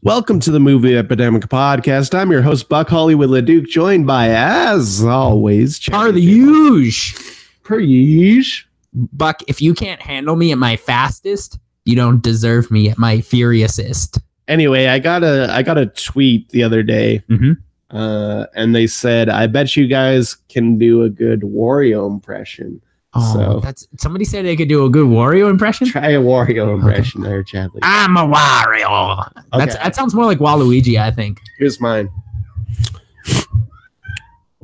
Welcome to the Movie Epidemic podcast. I'm your host, Buck Hollywood LeDuc, joined by, as always, Per the usual. Per usual. Buck, if you can't handle me at my fastest, you don't deserve me at my furiousest. Anyway, I got a tweet the other day, and they said, "I bet you guys can do a good Wario impression." Oh, so somebody said they could do a good Wario impression. Try a Wario impression there, Chadley. I'm a Wario. Okay. That sounds more like Waluigi, I think. Here's mine.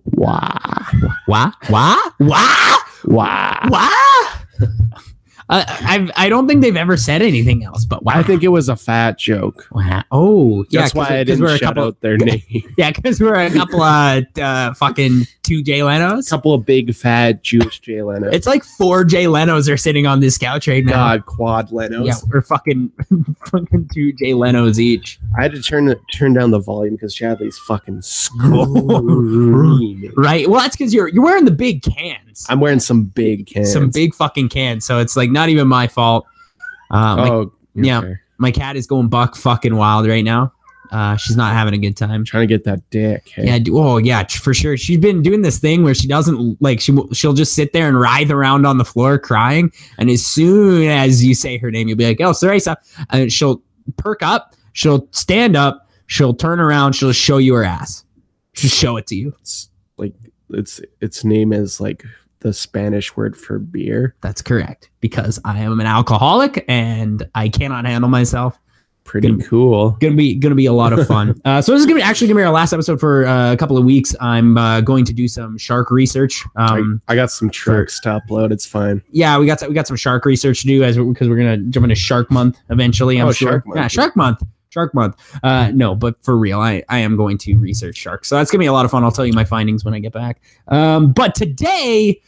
Wah. Wah. Wah. Wah. Wah. Wah. I don't think they've ever said anything else, but wow. I think it was a fat joke. Wow. Oh, yeah. That's why I didn't shout out their name. Yeah, because we're a couple of fucking two Jay Lenos. A couple of big, fat Jewish Jay Lenos. It's like 4 Jay Lenos are sitting on this couch right now. God, quad Lenos. Yeah, we're fucking 2 Jay Lenos each. I had to turn down the volume because Chadley's fucking screaming. Right. Well, that's because you're wearing the big cans. I'm wearing some big cans. Some big fucking cans. So it's like not even my fault. My cat is going buck fucking wild right now. She's not having a good time. Trying to get that dick. Hey? Yeah. Oh yeah, for sure. She's been doing this thing where she doesn't like she'll just sit there and writhe around on the floor crying. And as soon as you say her name, you'll be like, "Oh, Sarasa," and she'll perk up. She'll stand up. She'll turn around. She'll show you her ass. She'll show it to you. It's like its name is like the Spanish word for beer. That's correct, because I am an alcoholic and I cannot handle myself. Pretty cool. Gonna be a lot of fun. So this is gonna be our last episode for a couple of weeks. I'm going to do some shark research. I got some sharks to upload. It's fine. Yeah, we got some shark research to do because we're gonna jump into Shark Month eventually. I'm sure. Shark Month. No, but for real, I am going to research sharks. So that's gonna be a lot of fun. I'll tell you my findings when I get back. But today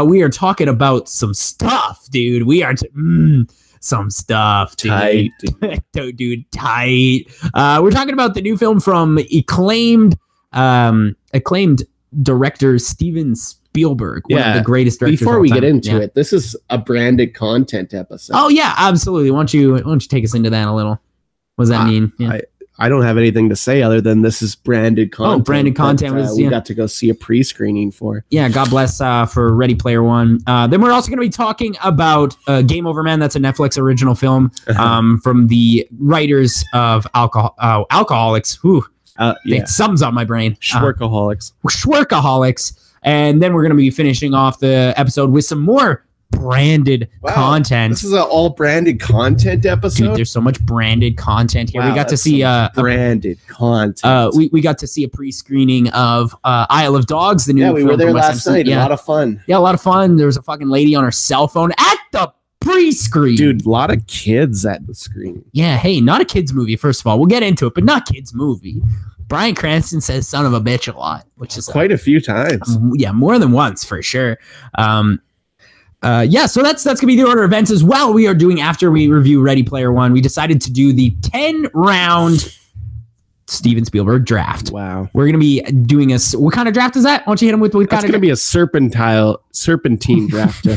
we are talking about some stuff, dude. We are some stuff, dude. Tight. Dude, tight. We're talking about the new film from acclaimed director Steven Spielberg, one of the greatest directors. Before we get into it, this is a branded content episode. Oh yeah, absolutely. Why don't you take us into that a little? What does that mean? Yeah. I don't have anything to say other than this is branded content. Oh, branded content. We got to go see a pre-screening for. Yeah, God bless for Ready Player One. Then we're also going to be talking about Game Over Man. That's a Netflix original film from the writers of Alcoholics. It sums up my brain. Schworkaholics. And then we're going to be finishing off the episode with some more branded content. This is an all branded content episode. Dude, there's so much branded content here. We got to see branded content. We got to see a pre-screening of Isle of Dogs, the new film. We were there last night. Yeah. A lot of fun. Yeah, a lot of fun. There was a fucking lady on her cell phone at the pre-screen. Dude, a lot of kids at the screening. Yeah, hey, not a kids movie, first of all. We'll get into it, but not kids movie. Bryan Cranston says son of a bitch a lot, which is quite a few times. Yeah, more than once for sure. So that's gonna be the order of events as well. We are doing, after we review Ready Player One, we decided to do the 10-round Steven Spielberg draft. Wow. We're gonna be doing what kind of draft is that? Why don't you hit him with what kind of? It's gonna be a serpentine draft.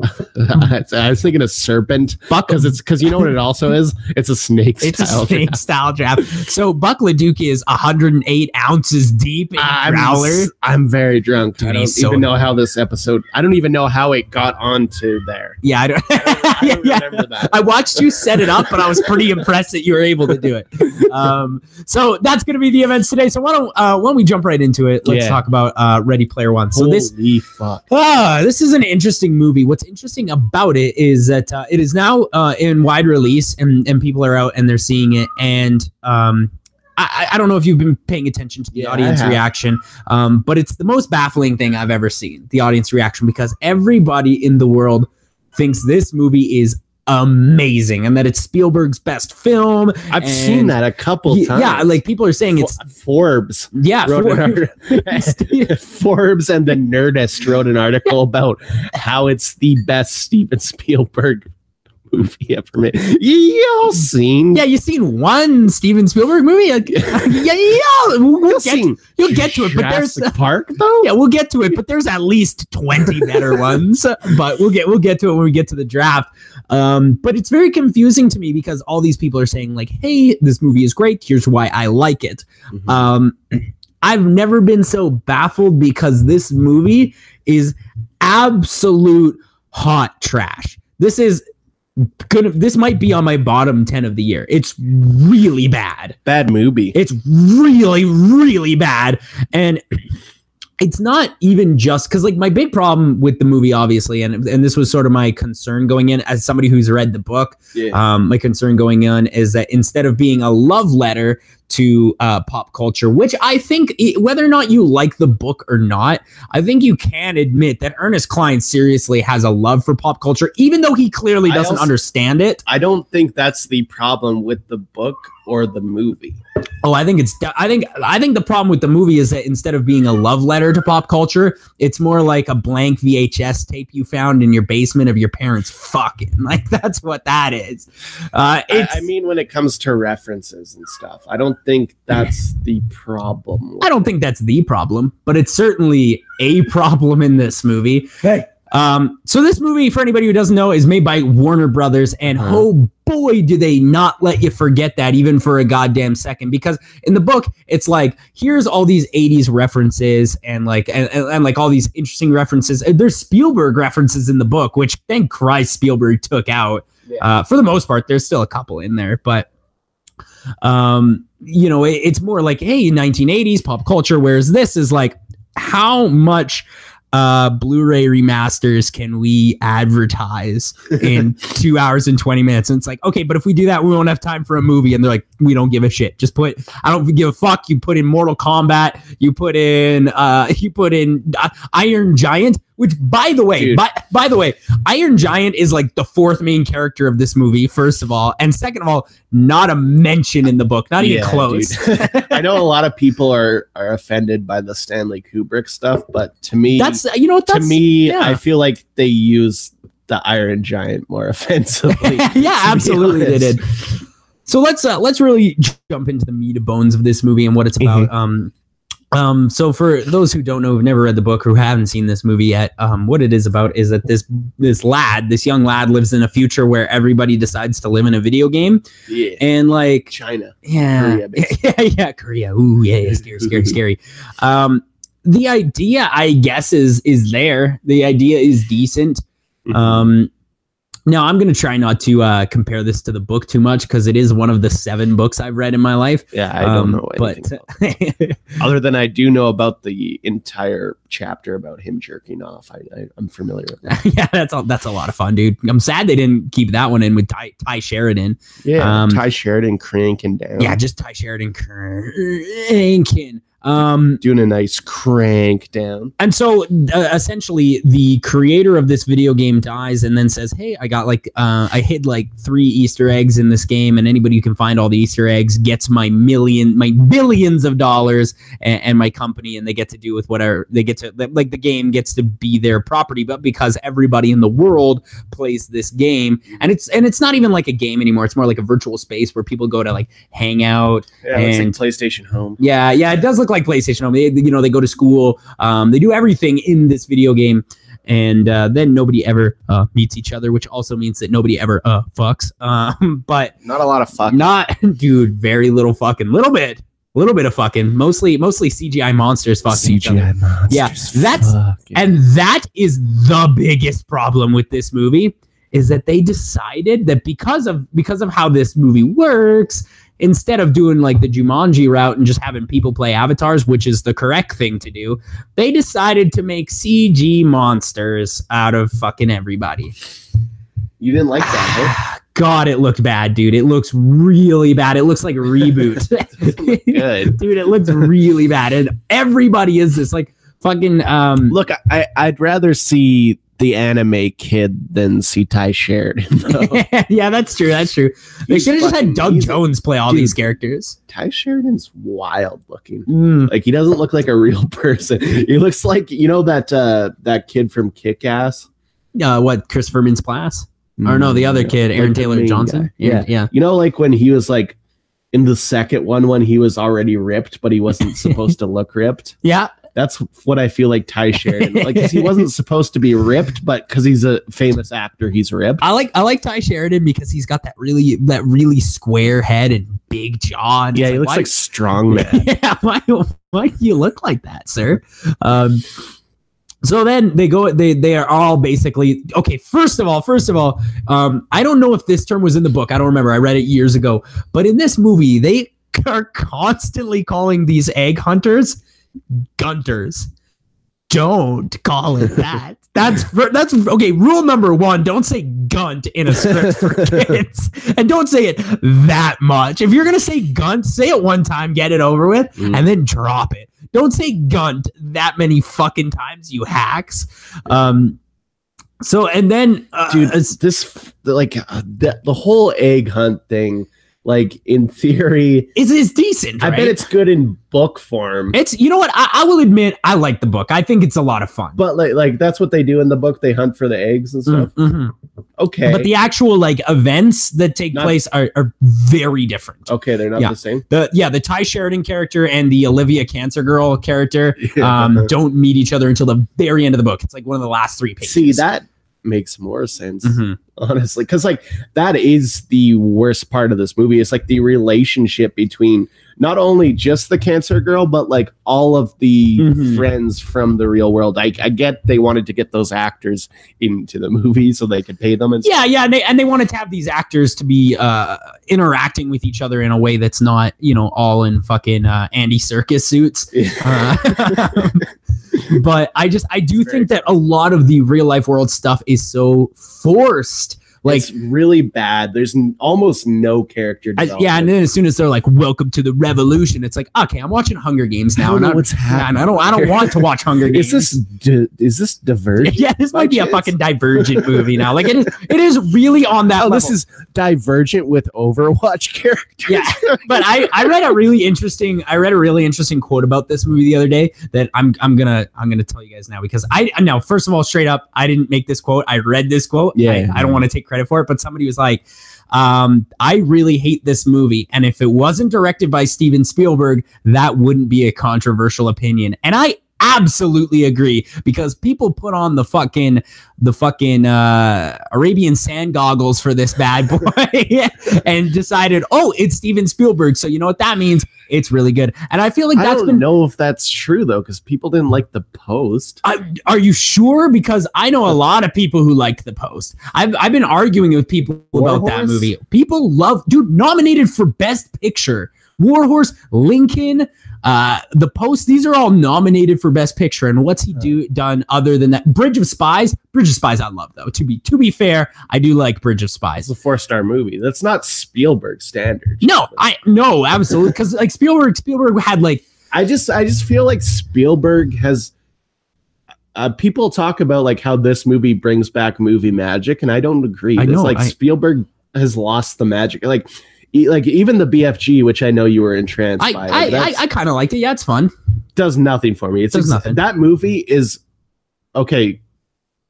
I was thinking a serpent, because you know what it also is. It's a snake. It's a snake style draft. So Buck LeDuc is 108 ounces deep in growler. I'm very drunk. Dude, I don't even know how this episode. I don't even know how it got onto there. Yeah, I don't. I don't remember that. I watched you set it up, but I was pretty impressed that you were able to do it. So that's going to be the events today. So why don't we jump right into it? Let's talk about Ready Player One. So Holy fuck. This is an interesting movie. What's interesting about it is that it is now in wide release, and people are out and they're seeing it. And I don't know if you've been paying attention to the audience reaction, but it's the most baffling thing I've ever seen, the audience reaction, because everybody in the world thinks this movie is amazing and that it's Spielberg's best film. I've seen that a couple times. Yeah, like people are saying it's Forbes. Yeah, Forbes and the Nerdist wrote an article about how it's the best Steven Spielberg movie ever made. Y'all seen? Yeah, you've seen one Steven Spielberg movie. Like, you'll get to it, but there's Park though. Yeah, we'll get to it, but there's at least 20 better ones. But we'll get to it when we get to the draft. But it's very confusing to me because all these people are saying like, "Hey, this movie is great. Here's why I like it." I've never been so baffled because this movie is absolute hot trash. This might be on my bottom 10 of the year. It's really bad. Bad movie. It's really, really bad. And it's not even just because like my big problem with the movie, obviously, and this was sort of my concern going in as somebody who's read the book. Yeah. My concern going in is that instead of being a love letter to pop culture, which I think whether or not you like the book or not, I think you can admit that Ernest Cline seriously has a love for pop culture, even though he clearly doesn't understand it. I don't think that's the problem with the book or the movie. Oh, I think the problem with the movie is that instead of being a love letter to pop culture, it's more like a blank VHS tape you found in your basement of your parents fucking. Like that's what that is. I mean, when it comes to references and stuff, I don't think that's the problem. I don't think that's the problem, but it's certainly a problem in this movie. Hey. So this movie, for anybody who doesn't know, is made by Warner Brothers, and oh boy, do they not let you forget that even for a goddamn second, because in the book, it's like, here's all these 80s references and like all these interesting references. There's Spielberg references in the book, which thank Christ Spielberg took out. Yeah. For the most part, there's still a couple in there, but you know, it's more like, hey, 1980s pop culture, whereas this is like, how much Blu-ray remasters can we advertise in 2 hours and 20 minutes? And it's like, okay, but if we do that, we won't have time for a movie. And they're like, we don't give a shit. Just I don't give a fuck. You put in Mortal Kombat. You put in Iron Giant, which by the way, by the way, Iron Giant is like the fourth main character of this movie, first of all. And second of all, not a mention in the book, not even close. I know a lot of people are offended by the Stanley Kubrick stuff, but to me, I feel like they use the Iron Giant more offensively. Yeah, absolutely they did. So let's really jump into the meat and bones of this movie and what it's about. So for those who don't know, who've never read the book, who haven't seen this movie yet, what it is about is that this young lad lives in a future where everybody decides to live in a video game. Yeah. And like China. Yeah. Korea, Korea. Ooh, yeah, scary. The idea, I guess, is there. The idea is decent. Now, I'm going to try not to compare this to the book too much because it is one of the 7 books I've read in my life. Yeah, I don't know anything other than I do know about the entire chapter about him jerking off. I'm familiar with that. Yeah, that's a lot of fun, dude. I'm sad they didn't keep that one in with Ty Sheridan. Yeah, Ty Sheridan cranking down. Yeah, just Ty Sheridan cranking. Doing a nice crank down. And so essentially the creator of this video game dies and then says, hey, I got I hid like 3 Easter eggs in this game, and anybody who can find all the Easter eggs gets my billions of dollars and my company, and they get to do with whatever they get to, like the game gets to be their property. But because everybody in the world plays this game, and it's not even like a game anymore, it's more like a virtual space where people go to like hang out. Yeah, it's like PlayStation Home. Yeah, it does look like PlayStation Home. They go to school. They do everything in this video game, and then nobody ever meets each other, which also means that nobody ever fucks. But not a lot of fucking. Dude, very little fucking. Little bit of fucking. Mostly CGI monsters fucking each other. Monsters, yeah, that is the biggest problem with this movie, is that they decided that because of how this movie works, instead of doing like the Jumanji route and just having people play avatars, which is the correct thing to do, they decided to make CG monsters out of fucking everybody. You didn't like that, huh? God, it looked bad, dude. It looks really bad. It looks like a reboot. Good. Dude, it looks really bad. And everybody is this like fucking... Look, I'd rather see the anime kid than see Ty Sheridan. Yeah, that's true. They should have just had Doug Jones play all these characters. Ty Sheridan's wild looking. Like, he doesn't look like a real person. He looks like, you know, that kid from Kick-Ass. What, Christopher Mintz-Plasse? Or no, the other kid, Aaron Taylor Johnson. Yeah. You know, like when he was like in the second one when he was already ripped, but he wasn't supposed to look ripped. Yeah. That's what I feel like Ty Sheridan, like, cause he wasn't supposed to be ripped, but because he's a famous actor, he's ripped. I like Ty Sheridan because he's got that really square head and big jaw. And he looks like strong man. Yeah, why do you look like that, sir? So then they are all basically, okay, first of all, I don't know if this term was in the book. I don't remember. I read it years ago. But in this movie, they are constantly calling these egg hunters gunters. Don't call it that. That's okay. Rule number 1, don't say gunt in a script for kids. And don't say it that much. If you're going to say gunt, say it one time, get it over with, and then drop it. Don't say gunt that many fucking times, you hacks. So, and then, dude, this, like, the whole egg hunt thing, like, in theory, is decent. Right? I bet it's good in book form. It's, you know what? I will admit, I like the book. I think it's a lot of fun. But like that's what they do in the book. They hunt for the eggs and stuff. Mm-hmm. Okay. But the actual like events that take place are very different. Okay, they're not the same. The Ty Sheridan character and the Olivia Cancer Girl character don't meet each other until the very end of the book. It's like one of the last 3 pages. See, that makes more sense, honestly, because like that is the worst part of this movie. It's like the relationship between not only just the cancer girl, but like all of the friends from the real world. I get they wanted to get those actors into the movie so they could pay them and stuff. And they wanted to have these actors to be interacting with each other in a way that's not, you know, all in fucking Andy Serkis suits. But I do think that a lot of the real life world stuff is so forced. Like, it's really bad. There's almost no character development. And then as soon as they're like, "Welcome to the revolution," it's like, okay, I'm watching Hunger Games now. I don't know what's happening. I don't want to watch Hunger Games. Is this Divergent? Yeah, this might be a fucking Divergent movie now. Like it is really on that level. This is Divergent with Overwatch characters. Yeah, but I read a really interesting quote about this movie the other day that I'm gonna tell you guys now, because now first of all, straight up, I didn't make this quote. I read this quote. I don't want to take credit for it, but somebody was like, I really hate this movie, and if it wasn't directed by Steven Spielberg, that wouldn't be a controversial opinion. And I absolutely agree, because people put on the fucking Arabian sand goggles for this bad boy and decided, oh, it's Steven Spielberg, so you know what that means, it's really good. And I feel like I don't know if that's true though, because people didn't like The Post. Are you sure? Because I know a lot of people who liked The Post. I've been arguing with people about that movie. People love, dude, nominated for Best Picture. War Horse, Lincoln, The Post, these are all nominated for Best Picture. And what's he done other than that? Bridge of Spies I love, though. To be fair, I do like Bridge of Spies. It's a 4-star movie. That's not Spielberg standard. No, absolutely. Because like Spielberg had like, I just feel like Spielberg has people talk about like how this movie brings back movie magic, and I don't agree. Spielberg has lost the magic. Like even the BFG, which I know you were entranced by. I kind of liked it. Yeah, it's fun. Does nothing for me. It does nothing. That movie is okay.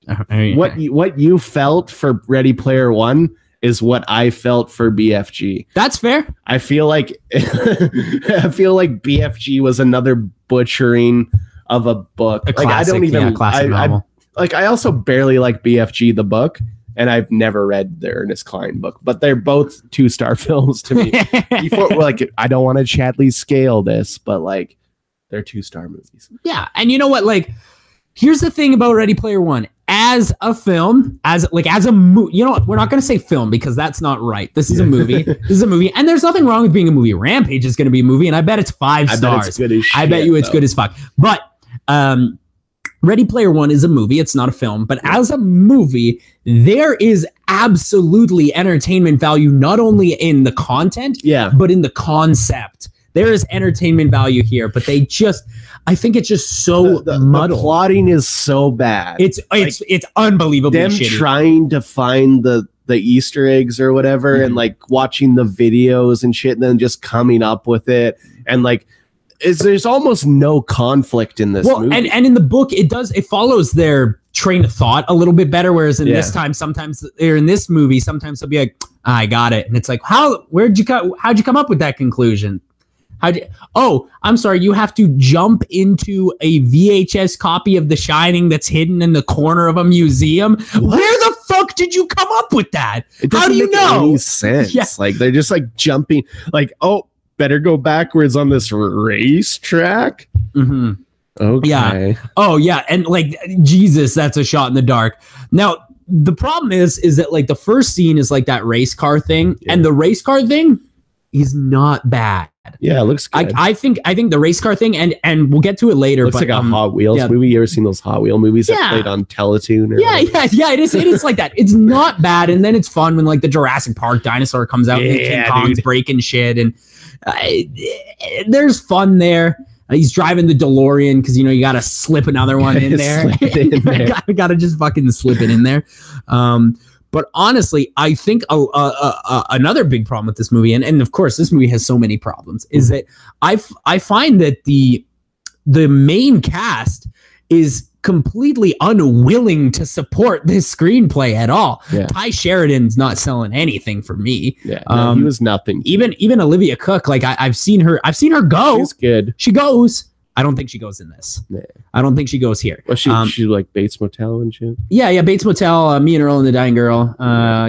What you felt for Ready Player One is what I felt for BFG. That's fair. I feel like BFG was another butchering of a book. A classic novel. I also barely like BFG the book. And I've never read the Ernest Cline book, but they're both 2-star films to me. I don't want to Chadley scale this, but like they're 2-star movies. Yeah, and you know what? Like, here's the thing about Ready Player One. As a film, as a movie, you know what? We're not going to say film because that's not right. This is a movie. This is a movie, and there's nothing wrong with being a movie. Rampage is going to be a movie, and I bet it's 5 stars. I bet it's good as shit, I bet you it's good as fuck. But Ready Player One is a movie. It's not a film. But as a movie, there is absolutely entertainment value, not only in the content, but in the concept. There is entertainment value here, but I think it's just so muddled. The plotting is so bad. It's unbelievably them shitty. Trying to find the Easter eggs or whatever, and like watching the videos and shit, and then just coming up with it, and like there's almost no conflict in this movie. And in the book, it follows their train of thought a little bit better. Whereas in this movie, sometimes they'll be like, I got it. And it's like, how'd you come up with that conclusion? I'm sorry, you have to jump into a VHS copy of The Shining that's hidden in the corner of a museum. What? Where the fuck did you come up with that? How do you know? Any sense? Yeah. Like they're just like jumping, like, oh, better go backwards on this racetrack. Mm-hmm. Okay. Yeah. Oh yeah, and like Jesus, that's a shot in the dark. Now the problem is that like the first scene is like that race car thing, and the race car thing is not bad. Yeah, it looks good. I think the race car thing, and we'll get to it later. Looks like a Hot Wheels movie. You ever seen those Hot Wheel movies that played on Teletoon? It is like that. It's not bad, and then it's fun when like the Jurassic Park dinosaur comes out and King Kong's breaking shit, and there's fun there. He's driving the DeLorean because you gotta slip another one in there. gotta just fucking slip it in there. But honestly, I think another big problem with this movie, and of course this movie has so many problems, is that I find that the main cast is completely unwilling to support this screenplay at all. Yeah. Ty Sheridan's not selling anything for me. Yeah, he was nothing. Even Olivia Cook, like I've seen her go. She's good. She goes. I don't think she goes in this. Yeah. I don't think she goes here. Well, she like Bates Motel and shit. Yeah, Bates Motel, Me and Earl and the Dying Girl.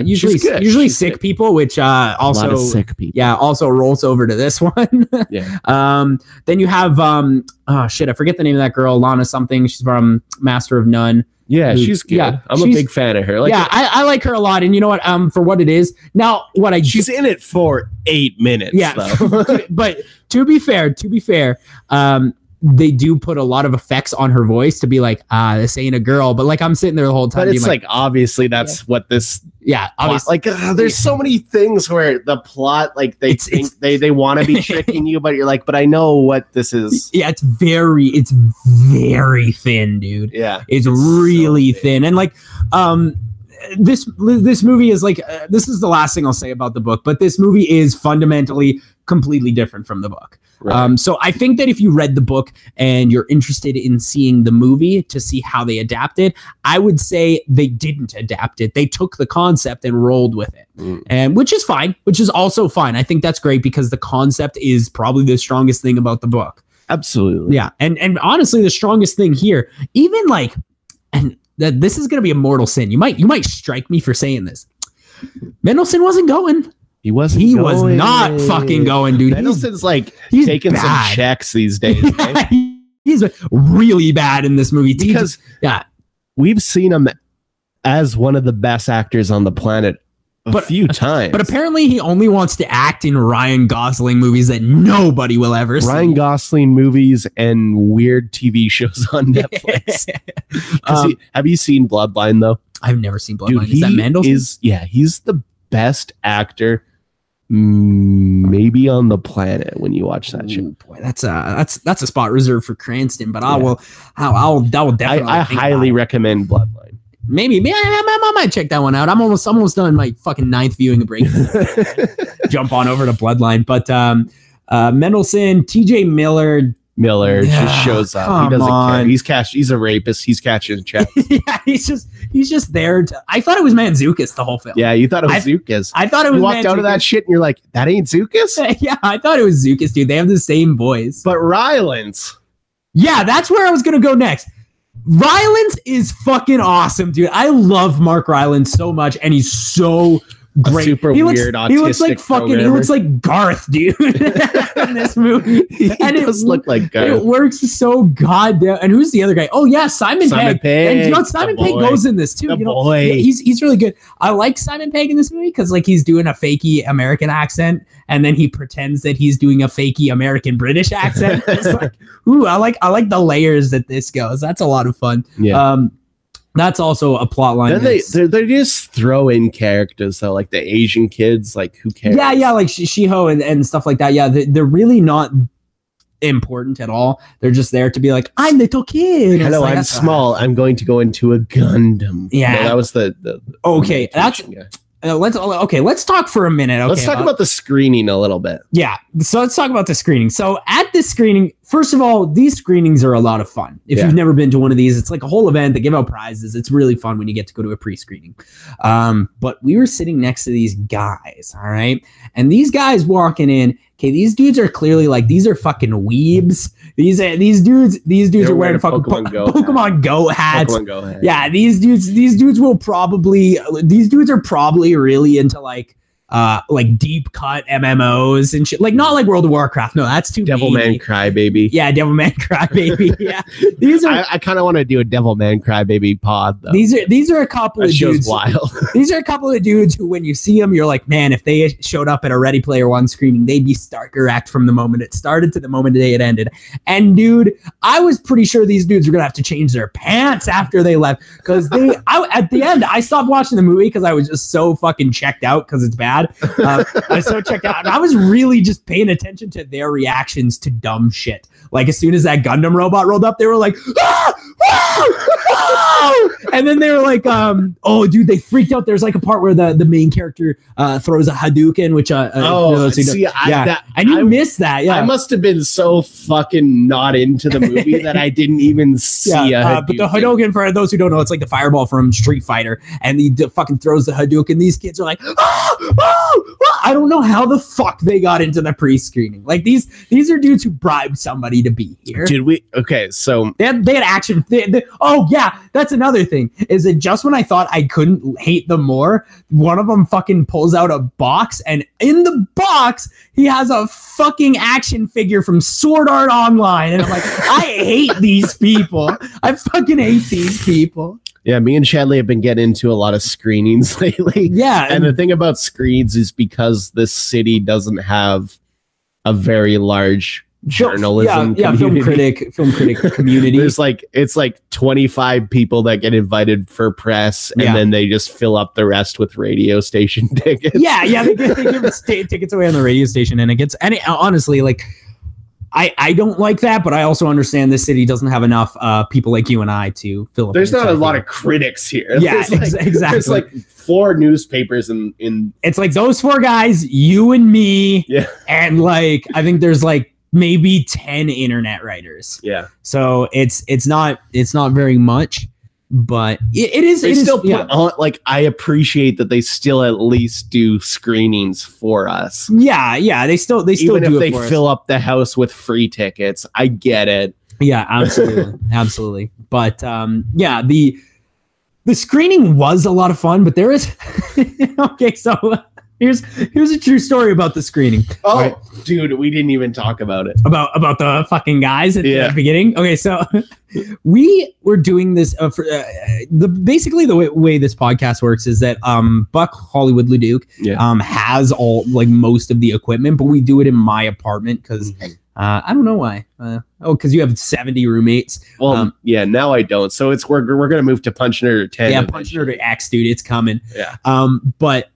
Usually She's sick good. People, which also a lot of sick people. Yeah, also rolls over to this one. Yeah. Then you have I forget the name of that girl, Lana something. She's from Master of None. Yeah, she's good. Yeah, I'm a big fan of her. Like, I like her a lot, and you know what? For what it is. Now, she's in it for 8 minutes. Yeah, though. But to be fair, they do put a lot of effects on her voice to be like, this ain't a girl. But like I'm sitting there the whole time. But it's like obviously that's what this. Yeah, obviously. Like there's so many things where the plot, like they they want to be tricking you, but you're like, but I know what this is. Yeah, it's very thin, dude. Yeah, it's really so thin, and like this movie is like this is the last thing I'll say about the book, but this movie is fundamentally completely different from the book. Right. So I think that if you read the book and you're interested in seeing the movie to see how they adapted, I would say they didn't adapt it. They took the concept and rolled with it, and which is fine, which is also fine. I think that's great because the concept is probably the strongest thing about the book. Absolutely. Yeah. And honestly, the strongest thing here, even like, and that this is going to be a mortal sin. You might strike me for saying this. Mendelsohn wasn't going. He wasn't. He was not fucking going, dude. Mendelssohn's he's taking some checks these days. Yeah, he's really bad in this movie because we've seen him as one of the best actors on the planet a few times. But apparently, he only wants to act in Ryan Gosling movies that nobody will ever see. Ryan Gosling movies and weird TV shows on Netflix. Have you seen Bloodline though? I've never seen Bloodline. Dude, is that Mendelssohn? He's the best actor maybe on the planet when you watch that show. Boy, that's a spot reserved for Cranston, but I'll definitely I highly recommend Bloodline. Maybe I might check that one out. I'm almost done my fucking 9th viewing of Breaking Bad. Jump on over to Bloodline, but Mendelsohn, TJ Miller just shows up. He doesn't care. He's a rapist. He's catching checks. Yeah, he's just there. I thought it was Mantzoukas the whole film. Yeah, you thought it was Zookas. I thought it was. You walked out of that shit and you're like, that ain't Zookas? Yeah, I thought it was Zookas, dude. They have the same voice. But Rylance. Yeah, that's where I was gonna go next. Rylance is fucking awesome, dude. I love Mark Rylance so much, and he's so great. Super weird, autistic. He looks like fucking. He looks like Garth, dude, in this movie. And it does look like Garth. It works so goddamn. And who's the other guy? Oh yeah, Simon Pegg. And you know Simon Pegg goes in this too. He's really good. I like Simon Pegg in this movie because like he's doing a fakey American accent, and then he pretends that he's doing a fakey American British accent. It's like, ooh, I like the layers that this goes. That's a lot of fun. Yeah. That's also a plot line. Then they just throw in characters though, like the Asian kids. Like who cares? Yeah, like Shiho and stuff like that. Yeah, they're really not important at all. They're just there to be like, I'm little kid. Hello, I'm small. I'm going to go into a Gundam. Yeah, no, that was the okay. That's let's talk for a minute. Okay, let's talk about the screening a little bit. Yeah, so let's talk about the screening. So at this screening, first of all, these screenings are a lot of fun. If you've never been to one of these, it's like a whole event. They give out prizes. It's really fun when you get to go to a pre-screening. But we were sitting next to these guys, all right? And these guys walking in, okay, these dudes are clearly like, these are fucking weebs. These dudes are wearing fucking Pokemon Go hats. Pokemon Go hats. Yeah, these dudes are probably really into like deep cut MMOs and shit. Like not like World of Warcraft. No, that's too Devilman Crybaby. Yeah, Devilman Crybaby. Yeah. These are I kind of want to do a Devilman Crybaby pod though. These are a couple of dudes. Wild. These are a couple of dudes who when you see them, you're like, man, if they showed up at a Ready Player One screening, they'd be stark erect from the moment it started to the moment the day it ended. And dude, I was pretty sure these dudes were gonna have to change their pants after they left. Because at the end, I stopped watching the movie because I was just so fucking checked out because it's bad. I was so checked out, and I was really just paying attention to their reactions to dumb shit. Like as soon as that Gundam robot rolled up, they were like, ah! Ah! Ah! And then they were like, oh dude, they freaked out. There's like a part where the main character throws a Hadouken, which you missed that. Yeah, I must have been so fucking not into the movie that I didn't even see but the Hadouken, for those who don't know, it's like the fireball from Street Fighter, and he fucking throws the Hadouken. These kids are like, I don't know how the fuck they got into the pre-screening. Like these are dudes who bribed somebody to be here. Did we? Okay, so they had action. Oh yeah, that's another thing. Is it just when I thought I couldn't hate them more, one of them fucking pulls out a box, and in the box he has a fucking action figure from Sword Art Online, and I'm like, I hate these people. I fucking hate these people. Yeah, me and Chadley have been getting into a lot of screenings lately. Yeah. And the thing about screens is because this city doesn't have a very large journalism community. film critic community. There's it's like 25 people that get invited for press, and then they just fill up the rest with radio station tickets. Yeah, they give tickets away on the radio station, and honestly, like, I don't like that, but I also understand this city doesn't have enough people like you and I to fill up. There's not a lot of critics here. Yeah, exactly. There's like 4 newspapers in. It's like those 4 guys, you and me, and like I think there's like maybe 10 internet writers. Yeah. So it's not very much. But it is. They still put on, like, I appreciate that they still at least do screenings for us. Yeah. They still even do if they fill up the house with free tickets. I get it. Yeah, absolutely, absolutely. But the screening was a lot of fun. But there is okay. So here's a true story about the screening. Oh, right. Dude, we didn't even talk about it. About the fucking guys at the beginning. Okay, so we were doing this basically the way this podcast works is that Buck Hollywood Leduc has all like most of the equipment, but we do it in my apartment because I don't know why. Because you have 70 roommates. Well, now I don't. So we're gonna move to Punch Nerd 10. Yeah, Punch Nerd X, dude, it's coming. Yeah. But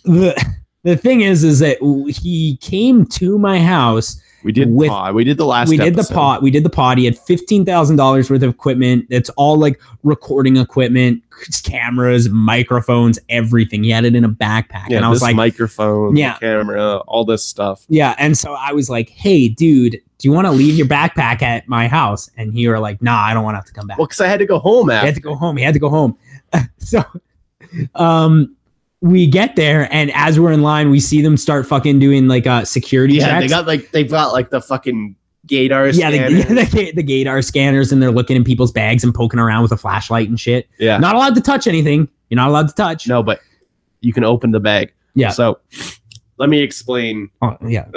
the thing is that he came to my house. We did the pod. We did the last. We did the pod. We did the pod. He had $15,000 worth of equipment. It's all like recording equipment, cameras, microphones, everything. He had it in a backpack, and I was like, microphone, camera, all this stuff. Yeah, and so I was like, hey, dude, do you want to leave your backpack at my house? And he were like, nah, I don't want to have to come back. Well, because I had to go home. He had to go home. So, we get there, and as we're in line, we see them start fucking doing like security checks. They've got like the fucking gaydar scanners. The gaydar scanners, and they're looking in people's bags and poking around with a flashlight and shit. Yeah. Not allowed to touch anything. You're not allowed to touch. No, but you can open the bag. Yeah. So let me explain. Yeah.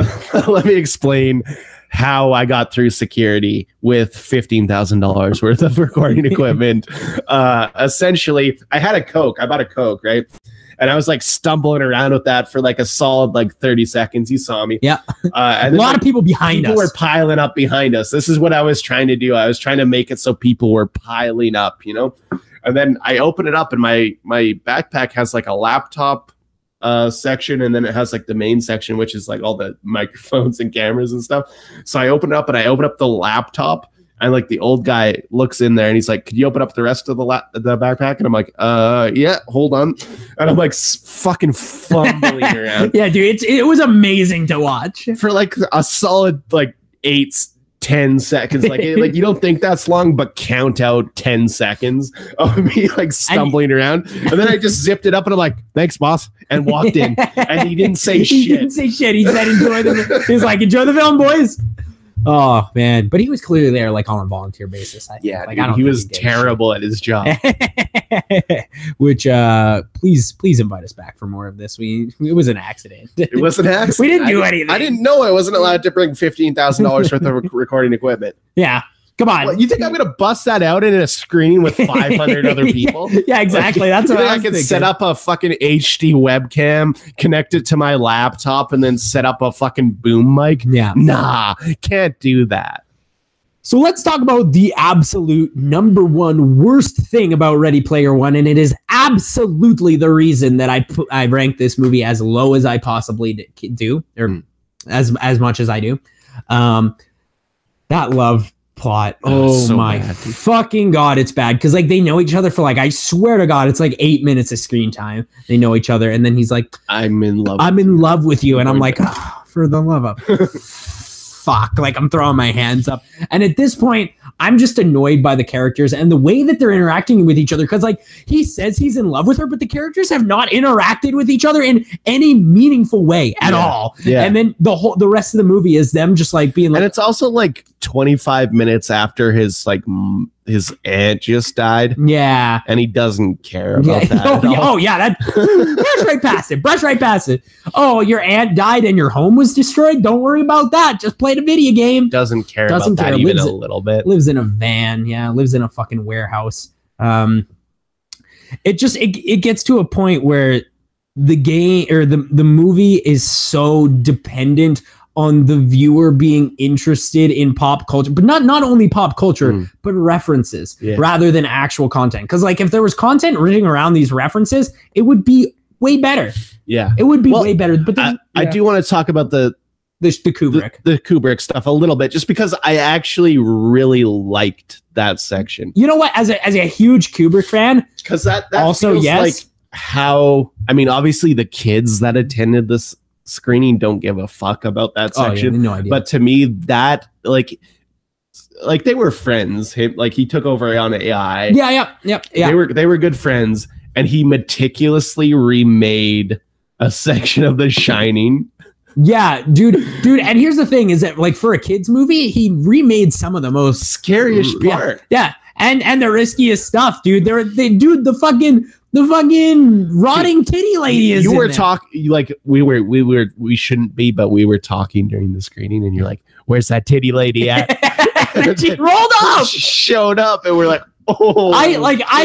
Let me explain how I got through security with $15,000 worth of recording equipment. Essentially, I had a Coke. I bought a Coke, right? And I was like stumbling around with that for like a solid like 30 seconds. You saw me. Yeah. And a lot of people behind us. People were piling up behind us. This is what I was trying to do. I was trying to make it so people were piling up, you know? And then I open it up, and my backpack has like a laptop section, and then it has like the main section, which is like all the microphones and cameras and stuff. So I open it up, and I open up the laptop, and like the old guy looks in there, and he's like, could you open up the rest of the backpack? And I'm like, yeah, hold on. And I'm like fucking fumbling around. Yeah, dude, it was amazing to watch for like a solid like 10 10 seconds. Like you don't think that's long, but count out 10 seconds of me like stumbling around. And then I just zipped it up and I'm like, thanks, boss. And walked in. And he didn't say shit. He didn't say shit. He said, enjoy the He was like, enjoy the film, boys. Oh man. But he was clearly there like on a volunteer basis. Yeah, like, dude, he was terrible at his job. Which please invite us back for more of this. It was an accident. It was an accident. We didn't do anything. I didn't know I wasn't allowed to bring $15,000 worth of recording equipment. Yeah. Come on. What, you think I'm going to bust that out in a screen with 500 other people? Yeah, exactly. That's what I could set up a fucking HD webcam, connect it to my laptop, and then set up a fucking boom mic. Yeah. Nah, can't do that. So let's talk about the absolute number one worst thing about Ready Player One, and it is absolutely the reason that I rank this movie as low as I possibly do, or as much as I do. That love plot. Oh so my fucking God, it's bad. Because like they know each other for like, I swear to God, it's like 8 minutes of screen time. They know each other, and then he's like, I'm in love with you. And I'm like, oh, for the love of fuck. Like I'm throwing my hands up. And at this point, I'm just annoyed by the characters and the way that they're interacting with each other. Because like he says he's in love with her, but the characters have not interacted with each other in any meaningful way at all. Yeah. And then the rest of the movie is them just like being like, and it's also like 25 minutes after his aunt just died. Yeah. And he doesn't care about that. Oh yeah, that brush right past it. Oh, your aunt died and your home was destroyed. Don't worry about that. Just play the video game. Doesn't care about that even a little bit. Lives in a van. Yeah, lives in a fucking warehouse. It gets to a point where the game or the movie is so dependent on the viewer being interested in pop culture, but not only pop culture, but references rather than actual content. Because like if there was content written around these references, it would be way better. Yeah, it would be way better. But I do want to talk about the Kubrick, the Kubrick stuff a little bit, just because I actually really liked that section. You know what? As a huge Kubrick fan, because that also like how obviously the kids that attended this screening don't give a fuck about that section. Yeah, no idea. But to me, that like they were friends. He took over on AI. Yeah. They were good friends, and he meticulously remade a section of The Shining. Yeah, dude. And here's the thing: is that like for a kids movie, he remade some of the most scariest part. Yeah, and the riskiest stuff, dude. The fucking rotting titty lady is. You were talking like we shouldn't be, but we were talking during the screening, and you're like, "Where's that titty lady at?" And she rolled up, showed up, and we're like, "Oh!" I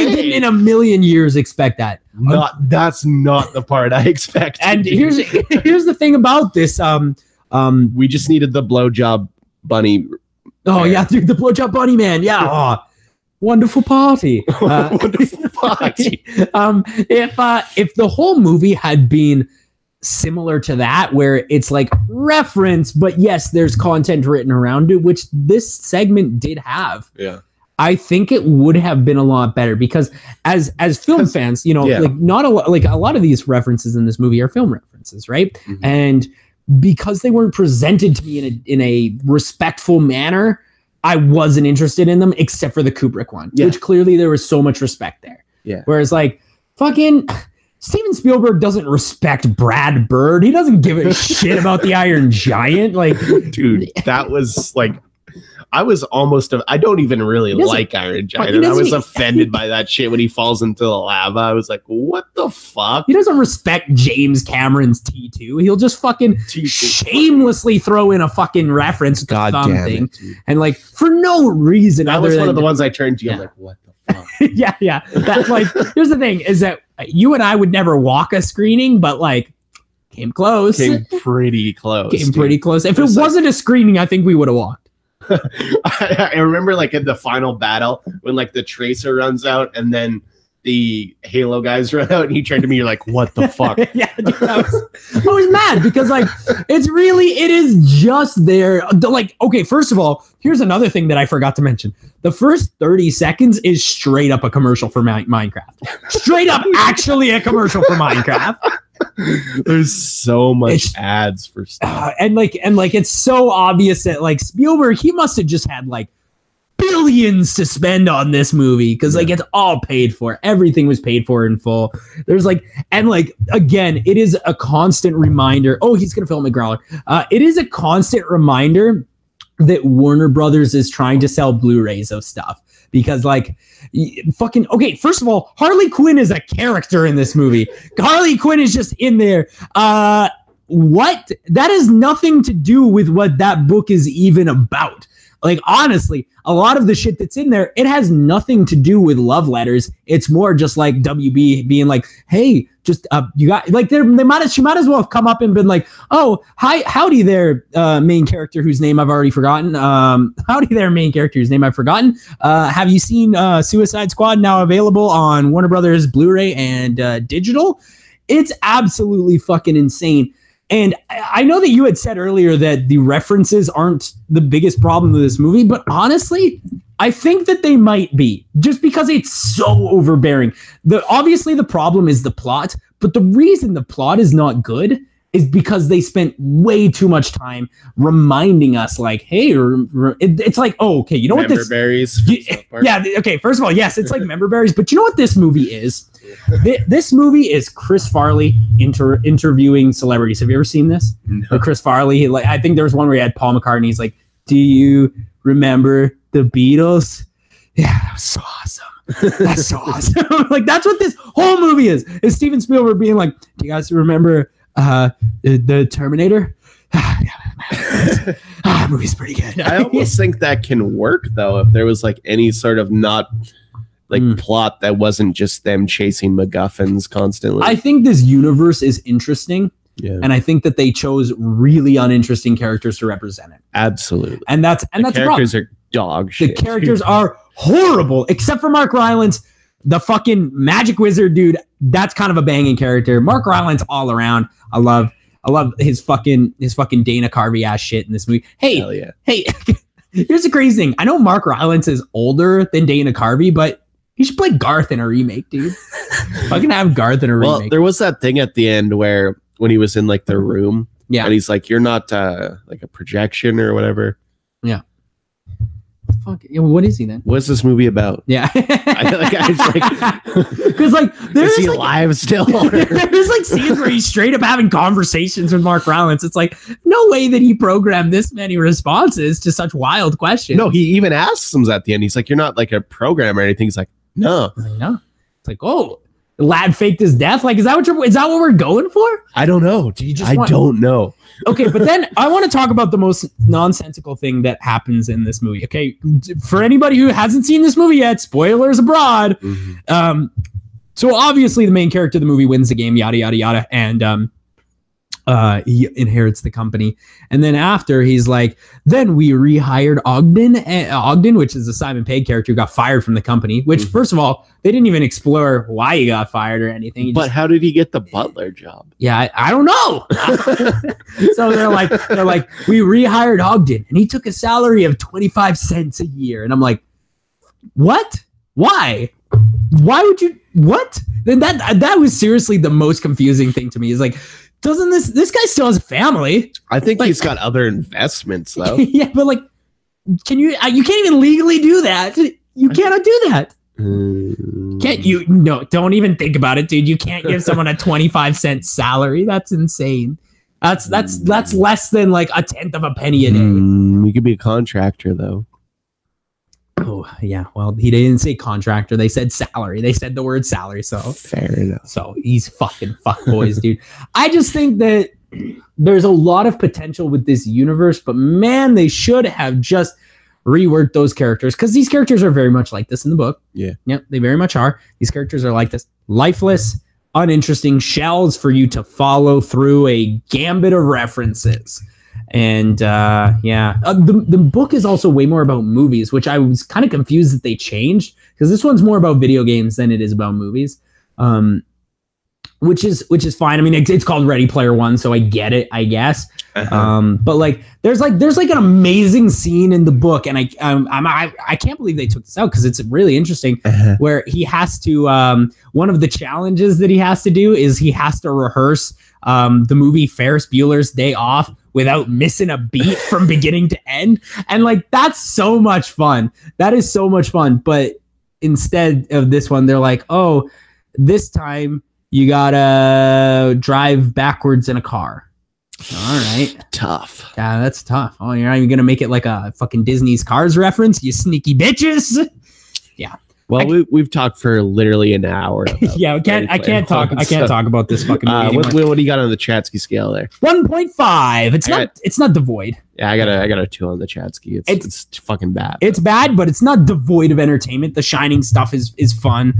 didn't in a million years expect that. That's not the part I expected. And here's the thing about this. We just needed the blowjob bunny. Oh yeah, dude, the blowjob bunny man. Yeah. Oh. Wonderful party. Wonderful party. If the whole movie had been similar to that, where it's like reference, but yes, there's content written around it, which this segment did have. Yeah. I think it would have been a lot better because as film fans, like not a lot of these references in this movie are film references, right? Mm-hmm. And because they weren't presented to me in a respectful manner, I wasn't interested in them except for the Kubrick one, which clearly there was so much respect there. Yeah. Whereas like fucking Steven Spielberg doesn't respect Brad Bird. He doesn't give a shit about the Iron Giant. Like, dude, that was like, I don't even really like Iron Giant. And I was offended by that shit when he falls into the lava. I was like, what the fuck? He doesn't respect James Cameron's T2. He'll just fucking shamelessly throw in a fucking reference to something. And like, for no reason. That was one of the ones I turned to you. I'm like, what the fuck? Yeah. That's like, here's the thing is that you and I would never walk a screening, but like, came close. Came pretty close. If it wasn't a screening, I think we would have walked. I remember like in the final battle when like the tracer runs out and then the Halo guys run out and he turned to me, you're like, what the fuck? Yeah, dude, I was mad because like it is just there. Like, okay, first of all, here's another thing that I forgot to mention. The first 30 seconds is straight up a commercial for Minecraft. Straight up actually a commercial for Minecraft. There's so much ads for stuff. And it's so obvious that like Spielberg, he must have just had like billions to spend on this movie because like it's all paid for. Everything was paid for in full. There's like, and like again, it is a constant reminder. Oh, he's gonna film a growler. It is a constant reminder that Warner Brothers is trying to sell Blu-rays of stuff because like fucking okay. First of all, Harley Quinn is a character in this movie. Harley Quinn is just in there. What? That has nothing to do with what that book is even about. Like, honestly, a lot of the shit that's in there, it has nothing to do with love letters. It's more just like WB being like, hey, just, you got, like, she might as well have come up and been like, oh, hi, howdy there, main character whose name I've already forgotten. Howdy there, main character whose name I've forgotten. Have you seen Suicide Squad, now available on Warner Brothers Blu-ray and digital? It's absolutely fucking insane. And I know that you had said earlier that the references aren't the biggest problem of this movie, but honestly, I think that they might be just because it's so overbearing. Obviously the problem is the plot, but the reason the plot is not good is because they spent way too much time reminding us like, hey, it's like, oh, okay, you know what this... Berries. Yeah, okay, first of all, yes, it's like member berries, but you know what this movie is? This movie is Chris Farley interviewing celebrities. Have you ever seen this? No. Like Chris Farley, like I think there was one where he had Paul McCartney. He's like, do you remember the Beatles? Yeah, that was so awesome. That's so awesome. Like that's what this whole movie is Steven Spielberg being like, do you guys remember the Terminator? Movie's pretty good. I almost think that can work though if there was like any sort of not like plot that wasn't just them chasing MacGuffins constantly. I think this universe is interesting. Yeah. And I think that they chose really uninteresting characters to represent it. Absolutely. And that's the characters are dog shit. The characters are horrible, except for Mark Rylance, the fucking magic wizard dude. That's kind of a banging character. Mark Rylance all around. I love his fucking Dana Carvey ass shit in this movie. Hey, here's the crazy thing. I know Mark Rylance is older than Dana Carvey, but he should play Garth in a remake, dude. Fucking have Garth in a remake. Well, there was that thing at the end where when he was in like the room, and he's like, "You're not like a projection or whatever." Yeah. Fuck. Yeah, what is he then? What's this movie about? Yeah. Because like is he alive still? There's like scenes where he's straight up having conversations with Mark Rylance. It's like no way that he programmed this many responses to such wild questions. No, he even asks him at the end. He's like, "You're not like a program or anything." He's like, "No." No. It's like, oh, the lad faked his death. Like, is that what we're going for? I don't know. Don't know. Okay, but then I want to talk about the most nonsensical thing that happens in this movie. Okay, for anybody who hasn't seen this movie yet, spoilers abroad. Mm-hmm. So obviously the main character of the movie wins the game, yada yada yada, and he inherits the company. And then after he's like, then we rehired Ogden, which is the Simon Pegg character who got fired from the company, which first of all, they didn't even explore why he got fired or anything. But how did he get the butler job? Yeah, I don't know. So they're like, we rehired Ogden and he took a salary of 25 cents a year. And I'm like, what? Why would you, what? Then that was seriously the most confusing thing to me is like, doesn't this guy still has a family? I think he's got other investments though. Yeah, but like, you can't even legally do that. You cannot do that. Can't you? No, don't even think about it, dude. You can't give someone a 25-cent salary. That's insane. That's less than like a tenth of a penny a day. You could be a contractor though. Oh yeah, well he didn't say contractor. They said salary. They said the word salary. So fair enough. So he's fucking fuckboys, dude. I just think that there's a lot of potential with this universe, but man, they should have just reworked those characters because these characters are very much like this in the book. Yeah, they very much are. These characters are like this, lifeless, uninteresting shells for you to follow through a gambit of references. And the book is also way more about movies, which I was kind of confused that they changed because this one's more about video games than it is about movies. which is fine. I mean, it's called Ready Player One, so I get it, I guess. But like, there's like an amazing scene in the book, and I can't believe they took this out because it's really interesting. Where he has to one of the challenges that he has to do is he has to rehearse the movie Ferris Bueller's Day Off without missing a beat from beginning to end, and like that's so much fun. That is so much fun. But instead of this one, they're like, oh, this time you gotta drive backwards in a car. All right. Tough. Yeah, that's tough. Oh, you're not even gonna make it like a fucking Disney's Cars reference, you sneaky bitches. Yeah. Well, we've talked for literally an hour. Yeah, I can't talk about this fucking movie. What do you got on the Chatsky scale there? 1.5. It's not devoid. Yeah, I got a 2 on the Chatsky. It's fucking bad. It's bad, but it's not devoid of entertainment. The Shining stuff is fun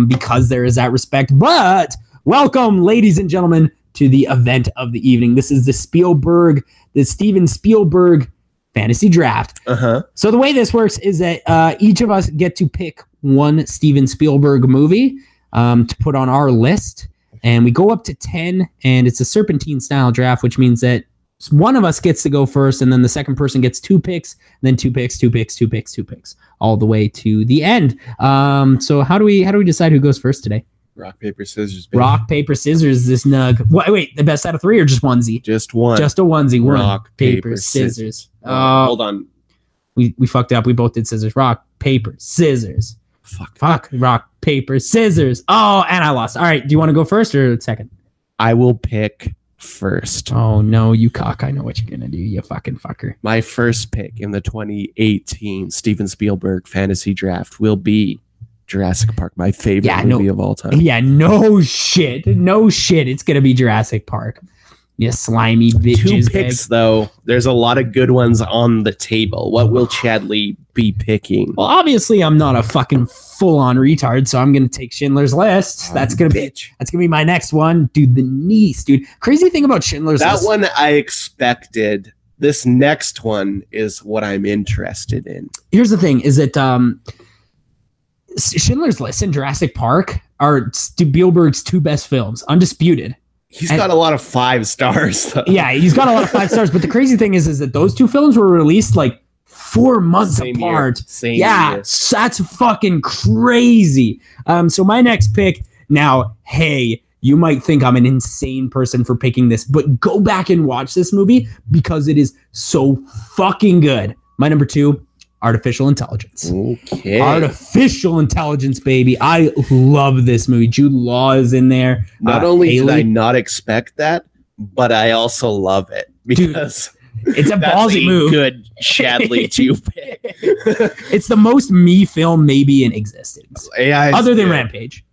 because there is that respect. But welcome, ladies and gentlemen, to the event of the evening. This is the Steven Spielberg fantasy draft. So the way this works is that each of us get to pick one Steven Spielberg movie to put on our list, and we go up to 10, and it's a serpentine style draft, which means that one of us gets to go first, and then the second person gets 2 picks, and then 2 picks, 2 picks, 2 picks, 2 picks, all the way to the end. So how do we decide who goes first today? Rock, paper, scissors. Baby. Rock, paper, scissors. This nug. Wait, the best out of 3 or just onesie? Just one. Just a onesie. Rock, paper, scissors. Hold on. We fucked up. We both did scissors. Rock, paper, scissors. Fuck. Rock, paper, scissors. Oh, and I lost. All right. Do you want to go first or second? I will pick first. Oh, no, you cock. I know what you're going to do, you fucking fucker. My first pick in the 2018 Steven Spielberg fantasy draft will be Jurassic Park, my favorite movie of all time. Yeah, no shit. It's going to be Jurassic Park. You slimy bitches. 2 picks, though. There's a lot of good ones on the table. What will Chadley be picking? Well, obviously, I'm not a fucking full-on retard, so I'm going to take Schindler's List. That's going to be my next one. Dude, the niece, dude. Crazy thing about Schindler's List. That one I expected. This next one is what I'm interested in. Here's the thing, is that Schindler's List and Jurassic Park are Spielberg's 2 best films, undisputed. He's got a lot of 5 stars, though. Yeah, he's got a lot of 5 stars. But the crazy thing is that those 2 films were released like 4 months apart. Same year. That's fucking crazy. So my next pick now, hey, you might think I'm an insane person for picking this, but go back and watch this movie because it is so fucking good. My number 2, Artificial Intelligence. Okay. Artificial Intelligence, baby. I love this movie. Jude Law is in there. Not only did I not expect that, but I also love it because it's a ballsy move. Good Chadley 2 pick. It's the most me film maybe in existence. Other than Rampage.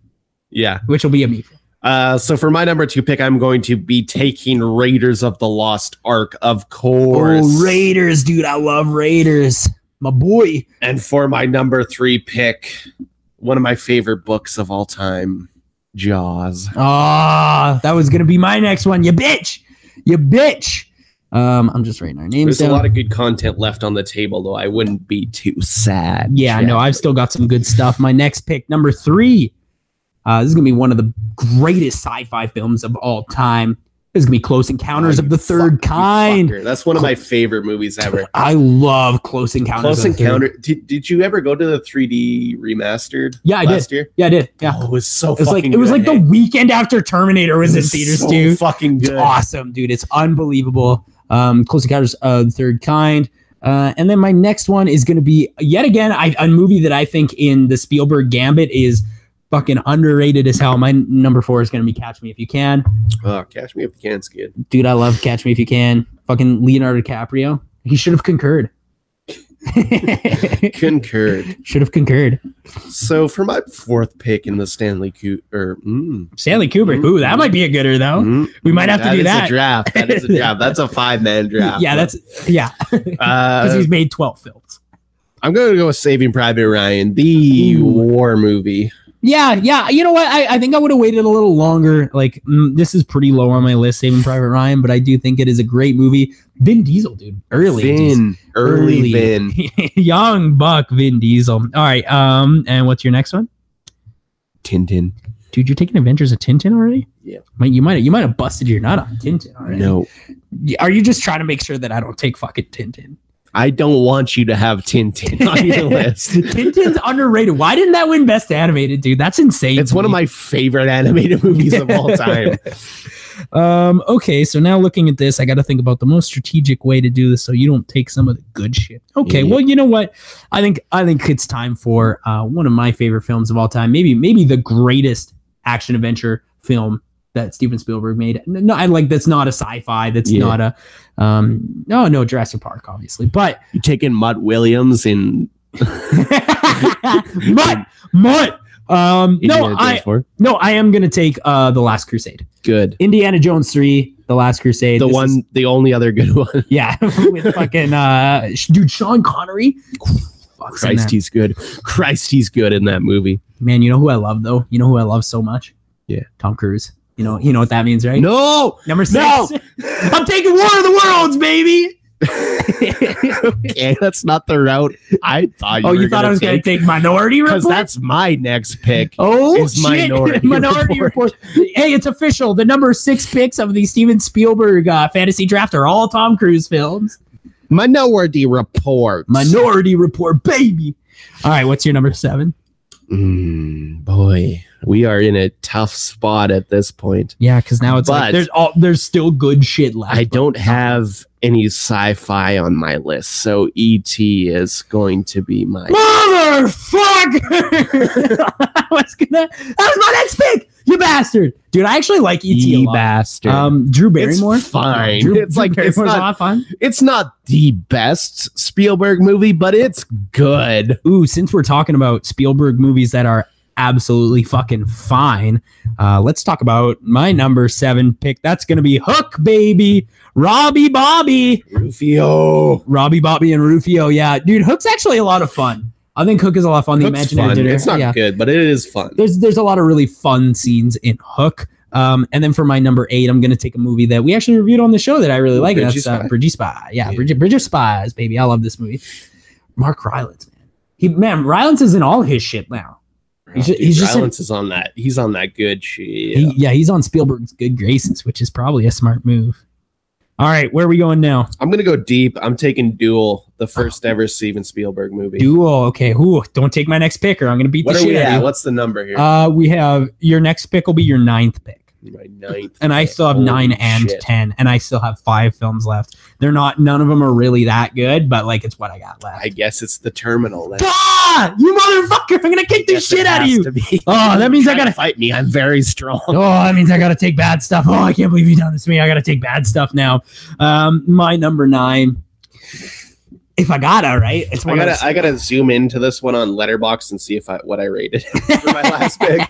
Yeah. Which will be a me film. So for my number 2 pick, I'm going to be taking Raiders of the Lost Ark, of course. Oh, Raiders, dude. I love Raiders. My boy. And for my number 3 pick, one of my favorite books of all time, Jaws. That was going to be my next one. You bitch. I'm just writing our names down. There's a lot of good content left on the table, though. I wouldn't be too sad. Yeah, no, I've still got some good stuff. My next pick, number 3. This is going to be one of the greatest sci-fi films of all time. This is going to be Close Encounters of the Third Kind. That's one of my favorite movies ever. I love Close Encounters. Did you ever go to the 3D remastered? Yeah, I last did. Year? Yeah, I did. Yeah. Oh, it was so it was fucking good. It was like the weekend after Terminator was in theaters, so too. Fucking good. It's awesome, dude. It's unbelievable. Close Encounters of the Third Kind. And then my next one is going to be, yet again, a movie that I think in the Spielberg gambit is fucking underrated as hell. My number 4 is going to be Catch Me If You Can. Oh, Catch Me If You Can's good. Dude, I love Catch Me If You Can. Fucking Leonardo DiCaprio. He should have concurred. Should have concurred. So for my 4th pick in the Stanley Kubrick. Ooh, that might be a gooder, though. We might have to do that. That is a draft. That's a 5-man draft. Yeah, because he's made 12 films. I'm going to go with Saving Private Ryan, the war movie. Yeah. You know what? I think I would have waited a little longer. Like, this is pretty low on my list, Saving Private Ryan, but I do think it is a great movie. Vin Diesel, dude. Early Vin. Young buck Vin Diesel. All right. And what's your next one? Tintin. Dude, you're taking Adventures of Tintin already? Yeah. You might have busted your nut on Tintin already. No. Are you just trying to make sure that I don't take fucking Tintin? I don't want you to have Tintin on your list. Tintin's underrated. Why didn't that win Best Animated, dude? That's insane. It's one of my favorite animated movies of all time. Okay, so now looking at this, I got to think about the most strategic way to do this so you don't take some of the good shit. Okay, well, you know what? I think it's time for one of my favorite films of all time. Maybe the greatest action adventure film that Steven Spielberg made. No, that's not a sci-fi. That's not a no Jurassic Park, obviously. But you taking Mutt Williams in Mutt. I am gonna take The Last Crusade. Good. Indiana Jones 3, The Last Crusade. The only other good one. Yeah, with fucking dude, Sean Connery. Christ, he's good. Christ, he's good in that movie. Man, you know who I love though? You know who I love so much? Yeah, Tom Cruise. You know what that means, right? No, number 6. No. I'm taking War of the Worlds, baby. Okay, that's not the route I thought. You thought I was going to take Minority Report? Because that's my next pick. Oh, shit. Minority Report. Hey, it's official. The number 6 picks of the Steven Spielberg fantasy draft are all Tom Cruise films. Minority Report. Minority Report, baby. All right, what's your number 7? Boy, we are in a tough spot at this point. Yeah, because now it's like there's still good shit left. I don't have any sci-fi on my list, so E.T. is going to be my motherfucker. That was my next pick. You bastard, dude! I actually like E.T. a lot. Bastard. Drew Barrymore, it's fine. It's a lot of fun. It's not the best Spielberg movie, but it's good. Ooh, since we're talking about Spielberg movies that are absolutely fucking fine, let's talk about my number 7 pick. That's gonna be Hook, baby. Robbie Bobby, Rufio, Robbie Bobby, and Rufio. Yeah, dude, Hook's actually a lot of fun. I think Hook is a lot of fun. The Imaginary Dinner. It's not good, but it is fun. There's a lot of really fun scenes in Hook. And then for my number 8, I'm gonna take a movie that we actually reviewed on the show that I really like. And that's Bridge of Spies. Yeah, Bridge of Spies, baby. I love this movie. Mark Rylance, man. Rylance is in all his shit now. Rylance is on that. He's on that good shit. He's on Spielberg's good graces, which is probably a smart move. All right, where are we going now? I'm going to go deep. I'm taking Duel, the first ever Steven Spielberg movie. Duel, okay. Ooh, don't take my next pick or I'm going to beat the shit out of you. What's the number here? We have your next pick will be your 9th pick. My 9th. And I still have 9 and 10, and I still have 5 films left. None of them are really that good, but like it's what I got left. I guess it's The Terminal then. Ah, you motherfucker! I'm gonna kick this shit out of you. Oh, that means I gotta fight me. I'm very strong. Oh, that means I gotta take bad stuff. Oh, I can't believe you done this to me. I gotta take bad stuff now. My number 9. If I gotta, right? I gotta zoom into this one on Letterboxd and see what I rated for my last pick.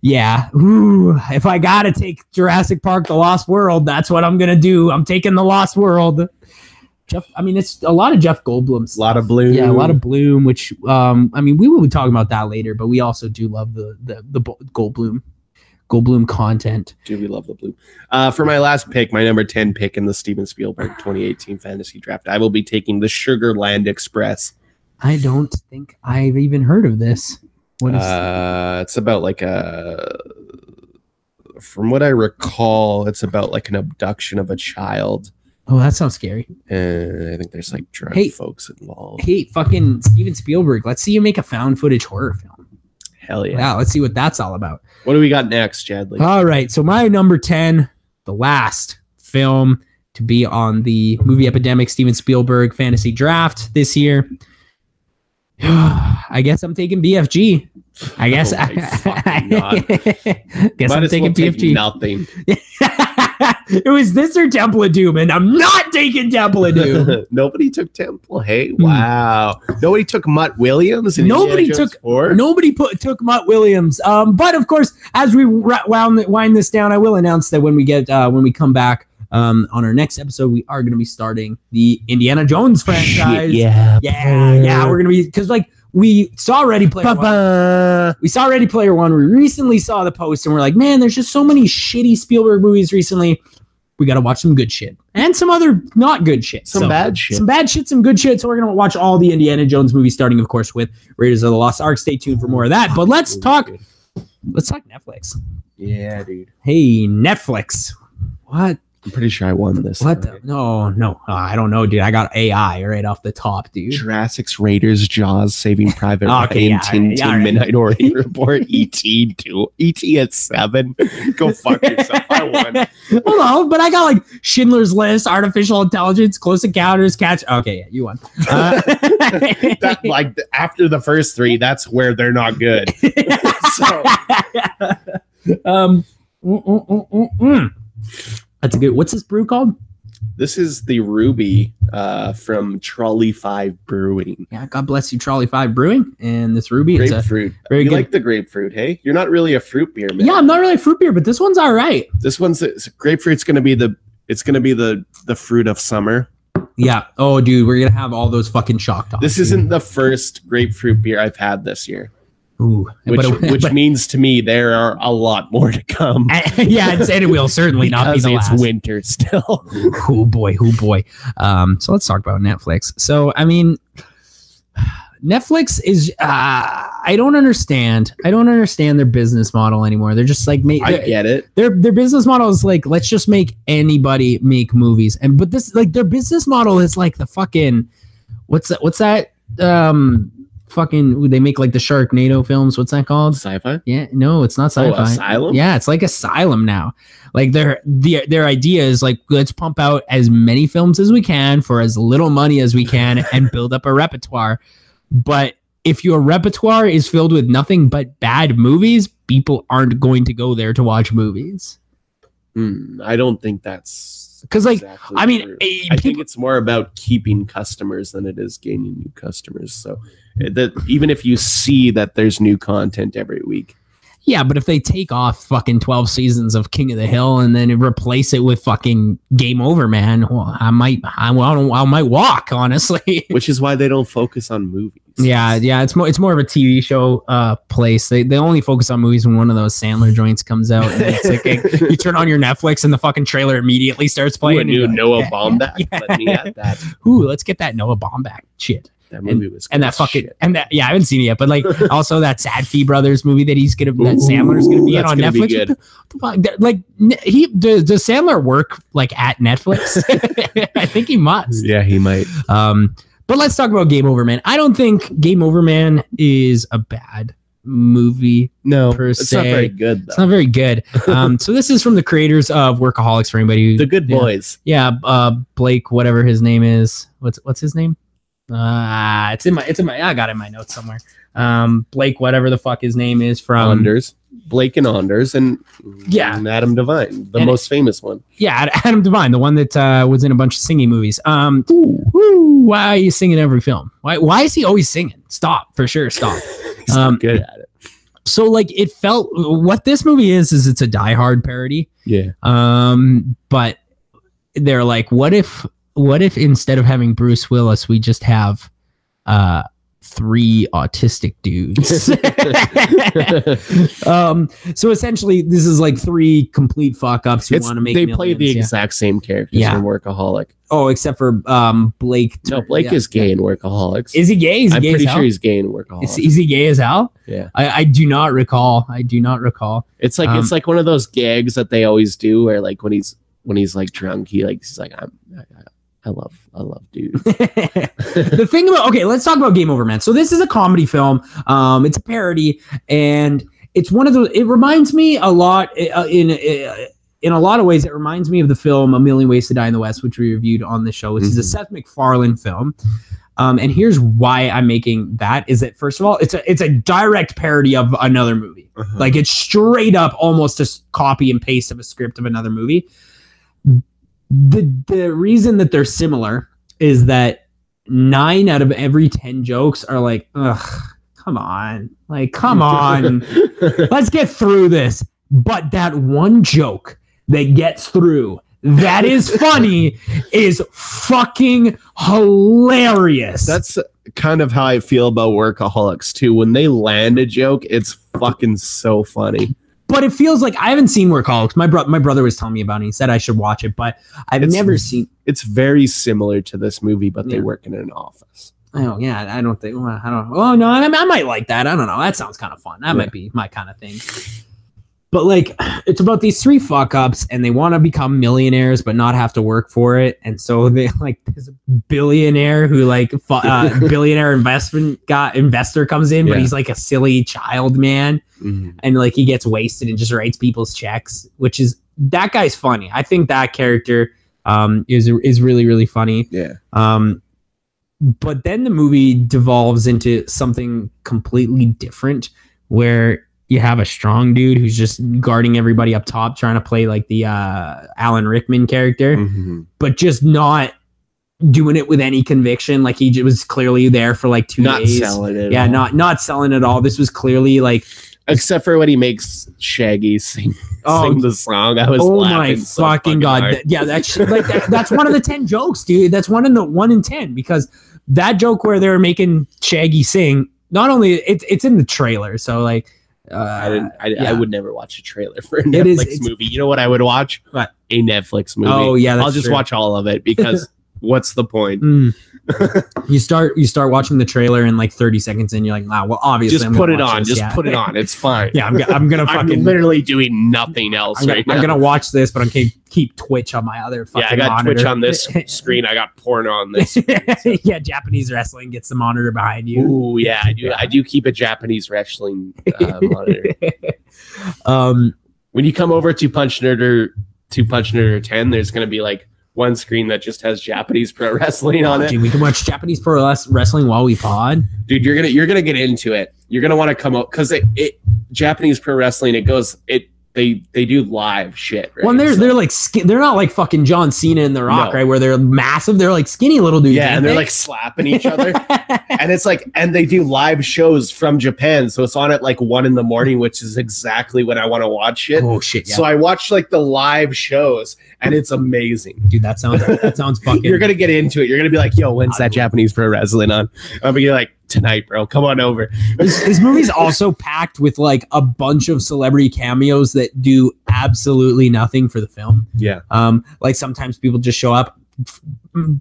Yeah. Ooh, if I gotta take Jurassic Park: The Lost World, that's what I'm gonna do. I'm taking The Lost World. It's a lot of Jeff Goldblum stuff. A lot of Bloom. Yeah, a lot of Bloom, which we will be talking about that later, but we also do love the Goldblum content. Do we love the Bloom? For my last pick, my number 10 pick in the Steven Spielberg 2018 fantasy draft, I will be taking the Sugarland Express. I don't think I've even heard of this. What is it's about like from what I recall, it's about like an abduction of a child. Oh, that sounds scary. And I think there's like drug folks involved. Hey, fucking Steven Spielberg, let's see you make a found footage horror film. Hell yeah. Wow, let's see what that's all about. What do we got next, Chadley? All right, so my number 10, the last film to be on the movie Epidemic Steven Spielberg fantasy draft this year. I guess I'm taking BFG. I guess I'm taking BFG. Nothing. It was this or Temple of Doom, and I'm not taking Temple of Doom. Nobody took Temple. Hey, wow. Nobody took Mutt Williams. Nobody took Mutt Williams. But of course, as we wind this down, I will announce that when we come back on our next episode, we are going to be starting the Indiana Jones franchise. Yeah. We're going to be, because like we saw Ready Player One. We saw Ready Player One. We recently saw the post and we're like, man, there's just so many shitty Spielberg movies recently. We got to watch some good shit. and some other not good shit. Some bad shit. Some bad shit, some good shit. So we're going to watch all the Indiana Jones movies, starting, of course, with Raiders of the Lost Ark. Stay tuned for more of that. But let's talk Netflix. Yeah, dude. Hey, Netflix. What? I'm pretty sure I won this. What? No. I don't know, dude. I got AI right off the top, dude. Jurassic's Raiders, Jaws, Saving Private Ryan, Tintin, Midnight Orient Report, E.T. 2, E.T. at 7. Go fuck yourself. I won. Hold on, but I got like Schindler's List, Artificial Intelligence, Close Encounters, Catch. Okay, yeah, you won. That, like after the first 3, that's where they're not good. That's a good. What's this brew called? This is the Ruby from Trolley 5 Brewing. Yeah, God bless you, Trolley 5 Brewing. And this Ruby, grapefruit. Very you good. like the grapefruit, hey? You're not really a fruit beer, man. Yeah, I'm not really a fruit beer, but this one's all right. This one's grapefruit's gonna be the fruit of summer. Yeah. Oh, dude, we're gonna have all those fucking shock tops. This isn't the first grapefruit beer I've had this year. Ooh, which means to me there are a lot more to come. Yeah, and it will certainly not be the last. It's winter still. Oh boy. So let's talk about Netflix. So I mean, Netflix is I don't understand their business model anymore. They're just like I get it. Their business model is like, let's just make anybody make movies. But this, like, their business model is like the fucking what's that fucking, they make like the Sharknado films. What's that called? Sci-fi? Yeah, no, it's not sci-fi. Oh, Asylum? Yeah, it's like Asylum now. Like their idea is like, let's pump out as many films as we can for as little money as we can and build up a repertoire. But if your repertoire is filled with nothing but bad movies, people aren't going to go there to watch movies. I don't think that's because, like, exactly I mean, I think it's more about keeping customers than it is gaining new customers. So that even if you see that there's new content every week. Yeah, but if they take off fucking 12 seasons of King of the Hill and then replace it with fucking Game Over, man, well, I might walk, honestly. Which is why they don't focus on movies. Yeah, it's more of a TV show place. They only focus on movies when one of those Sandler joints comes out. And it's like, you turn on your Netflix and the fucking trailer immediately starts playing. Ooh, a new Noah Baumbach. Yeah. Let me at that. Ooh, let's get that Noah Baumbach shit. That movie was and that fucking shit. And that, yeah, I haven't seen it yet, but like also that Sadfie Brothers movie that Sandler's gonna be in on Netflix. Like does Sandler work like at Netflix? I think he must. Yeah, he might. But let's talk about Game Over Man. I don't think Game Over Man is a bad movie. No, per se. It's not very good, though. It's not very good. So this is from the creators of Workaholics, for anybody who, The Good Boys. Yeah, Blake, whatever his name is. What's his name? It's in my I got it in my notes somewhere. Blake, whatever the fuck his name is, from Anders. Blake and Anders, and Adam Devine, the most famous one. Yeah, Adam Devine, the one that was in a bunch of singing movies. Why are you singing every film? Why is he always singing? Stop, for sure, stop. He's good at it. So like it felt, what this movie is it's a Die Hard parody. Yeah. But they're like, what if instead of having Bruce Willis, we just have 3 autistic dudes? So essentially this is like 3 complete fuck ups who want to make they millions. Play the exact same characters in Workaholic. Oh, except for Blake. No, Blake is gay in Workaholics. Is he gay? I'm pretty sure he's gay in Workaholics. Is he gay as hell? Yeah. I do not recall. It's like it's like one of those gags that they always do where like when he's like drunk, he's like I love dudes. The thing about, let's talk about Game Over Man. So this is a comedy film. It's a parody, and it's one of those. It reminds me a lot in a lot of ways. It reminds me of the film A Million Ways to Die in the West, which we reviewed on the show. Which is a Seth MacFarlane film. And here's why I'm making that is that, first of all, it's a direct parody of another movie. Like it's straight up almost a copy and paste of a script of another movie. The reason that they're similar is that 9 out of every 10 jokes are like, ugh, come on, let's get through this. But that one joke that gets through, that is funny, is fucking hilarious. That's kind of how I feel about Workaholics too. When they land a joke, it's fucking so funny. but it feels like I haven't seen Workaholics. My brother was telling me about it. He said I should watch it, but I've never seen. It's very similar to this movie, but they work in an office. Oh yeah, I don't think. Well, I don't. Oh no, I might like that. I don't know. That sounds kind of fun. That might be my kind of thing. But like, it's about these 3 fuck ups, and they want to become millionaires, but not have to work for it. And so they like this billionaire who like billionaire investor comes in, but he's like a silly child man, and like he gets wasted and just writes people's checks. Which is that guy's funny. I think that character is really really funny. Yeah. But then the movie devolves into something completely different, where you have a strong dude who's just guarding everybody up top, trying to play like the Alan Rickman character, but just not doing it with any conviction. Like he was clearly there for like 2 days. Not selling it. Yeah, not selling at all. This was clearly like, except for when he makes Shaggy sing the song. I was laughing my fucking god! hard. That's one of the 10 jokes, dude. That's one in 10, because that joke where they were making Shaggy sing. Not only it's in the trailer, so like. I would never watch a trailer for a Netflix movie. You know what I would watch? What? A Netflix movie. Oh yeah, I'll just watch all of it, because what's the point? You start watching the trailer, and like 30 seconds in, you're like, wow, well, obviously just put it on. Just put it on. It's fine. Yeah, I'm gonna fucking. I'm literally doing nothing else right now. I'm gonna watch this, but I'm gonna keep Twitch on my other fucking. Yeah, I got monitor. Twitch on this screen. I got porn on this screen. So. Yeah, Japanese wrestling gets the monitor behind you. Ooh, yeah, I do. Yeah. I do keep a Japanese wrestling monitor. When you come over to Punch Nerder 10, there's gonna be like one screen that just has Japanese pro wrestling on it. Dude, we can watch Japanese pro wrestling while we pod. Dude, you're gonna get into it. You're gonna want to come out, because it Japanese pro wrestling. They do live shit. Right? Well, they're like they're not like fucking John Cena and The Rock, right? Where they're massive. They're like skinny little dudes. Yeah, and they're like slapping each other. And it's like, and they do live shows from Japan, so it's on at like 1 a.m, which is exactly when I want to watch it. Oh shit! Yeah. So I watch like the live shows, and it's amazing. Dude, that sounds fucking. You're gonna get into it. You're gonna be like, yo, when's that Japanese pro wrestling on? I'm gonna be like, tonight, bro. Come on over. This movie's also packed with like a bunch of celebrity cameos that do absolutely nothing for the film. Yeah. Like sometimes people just show up.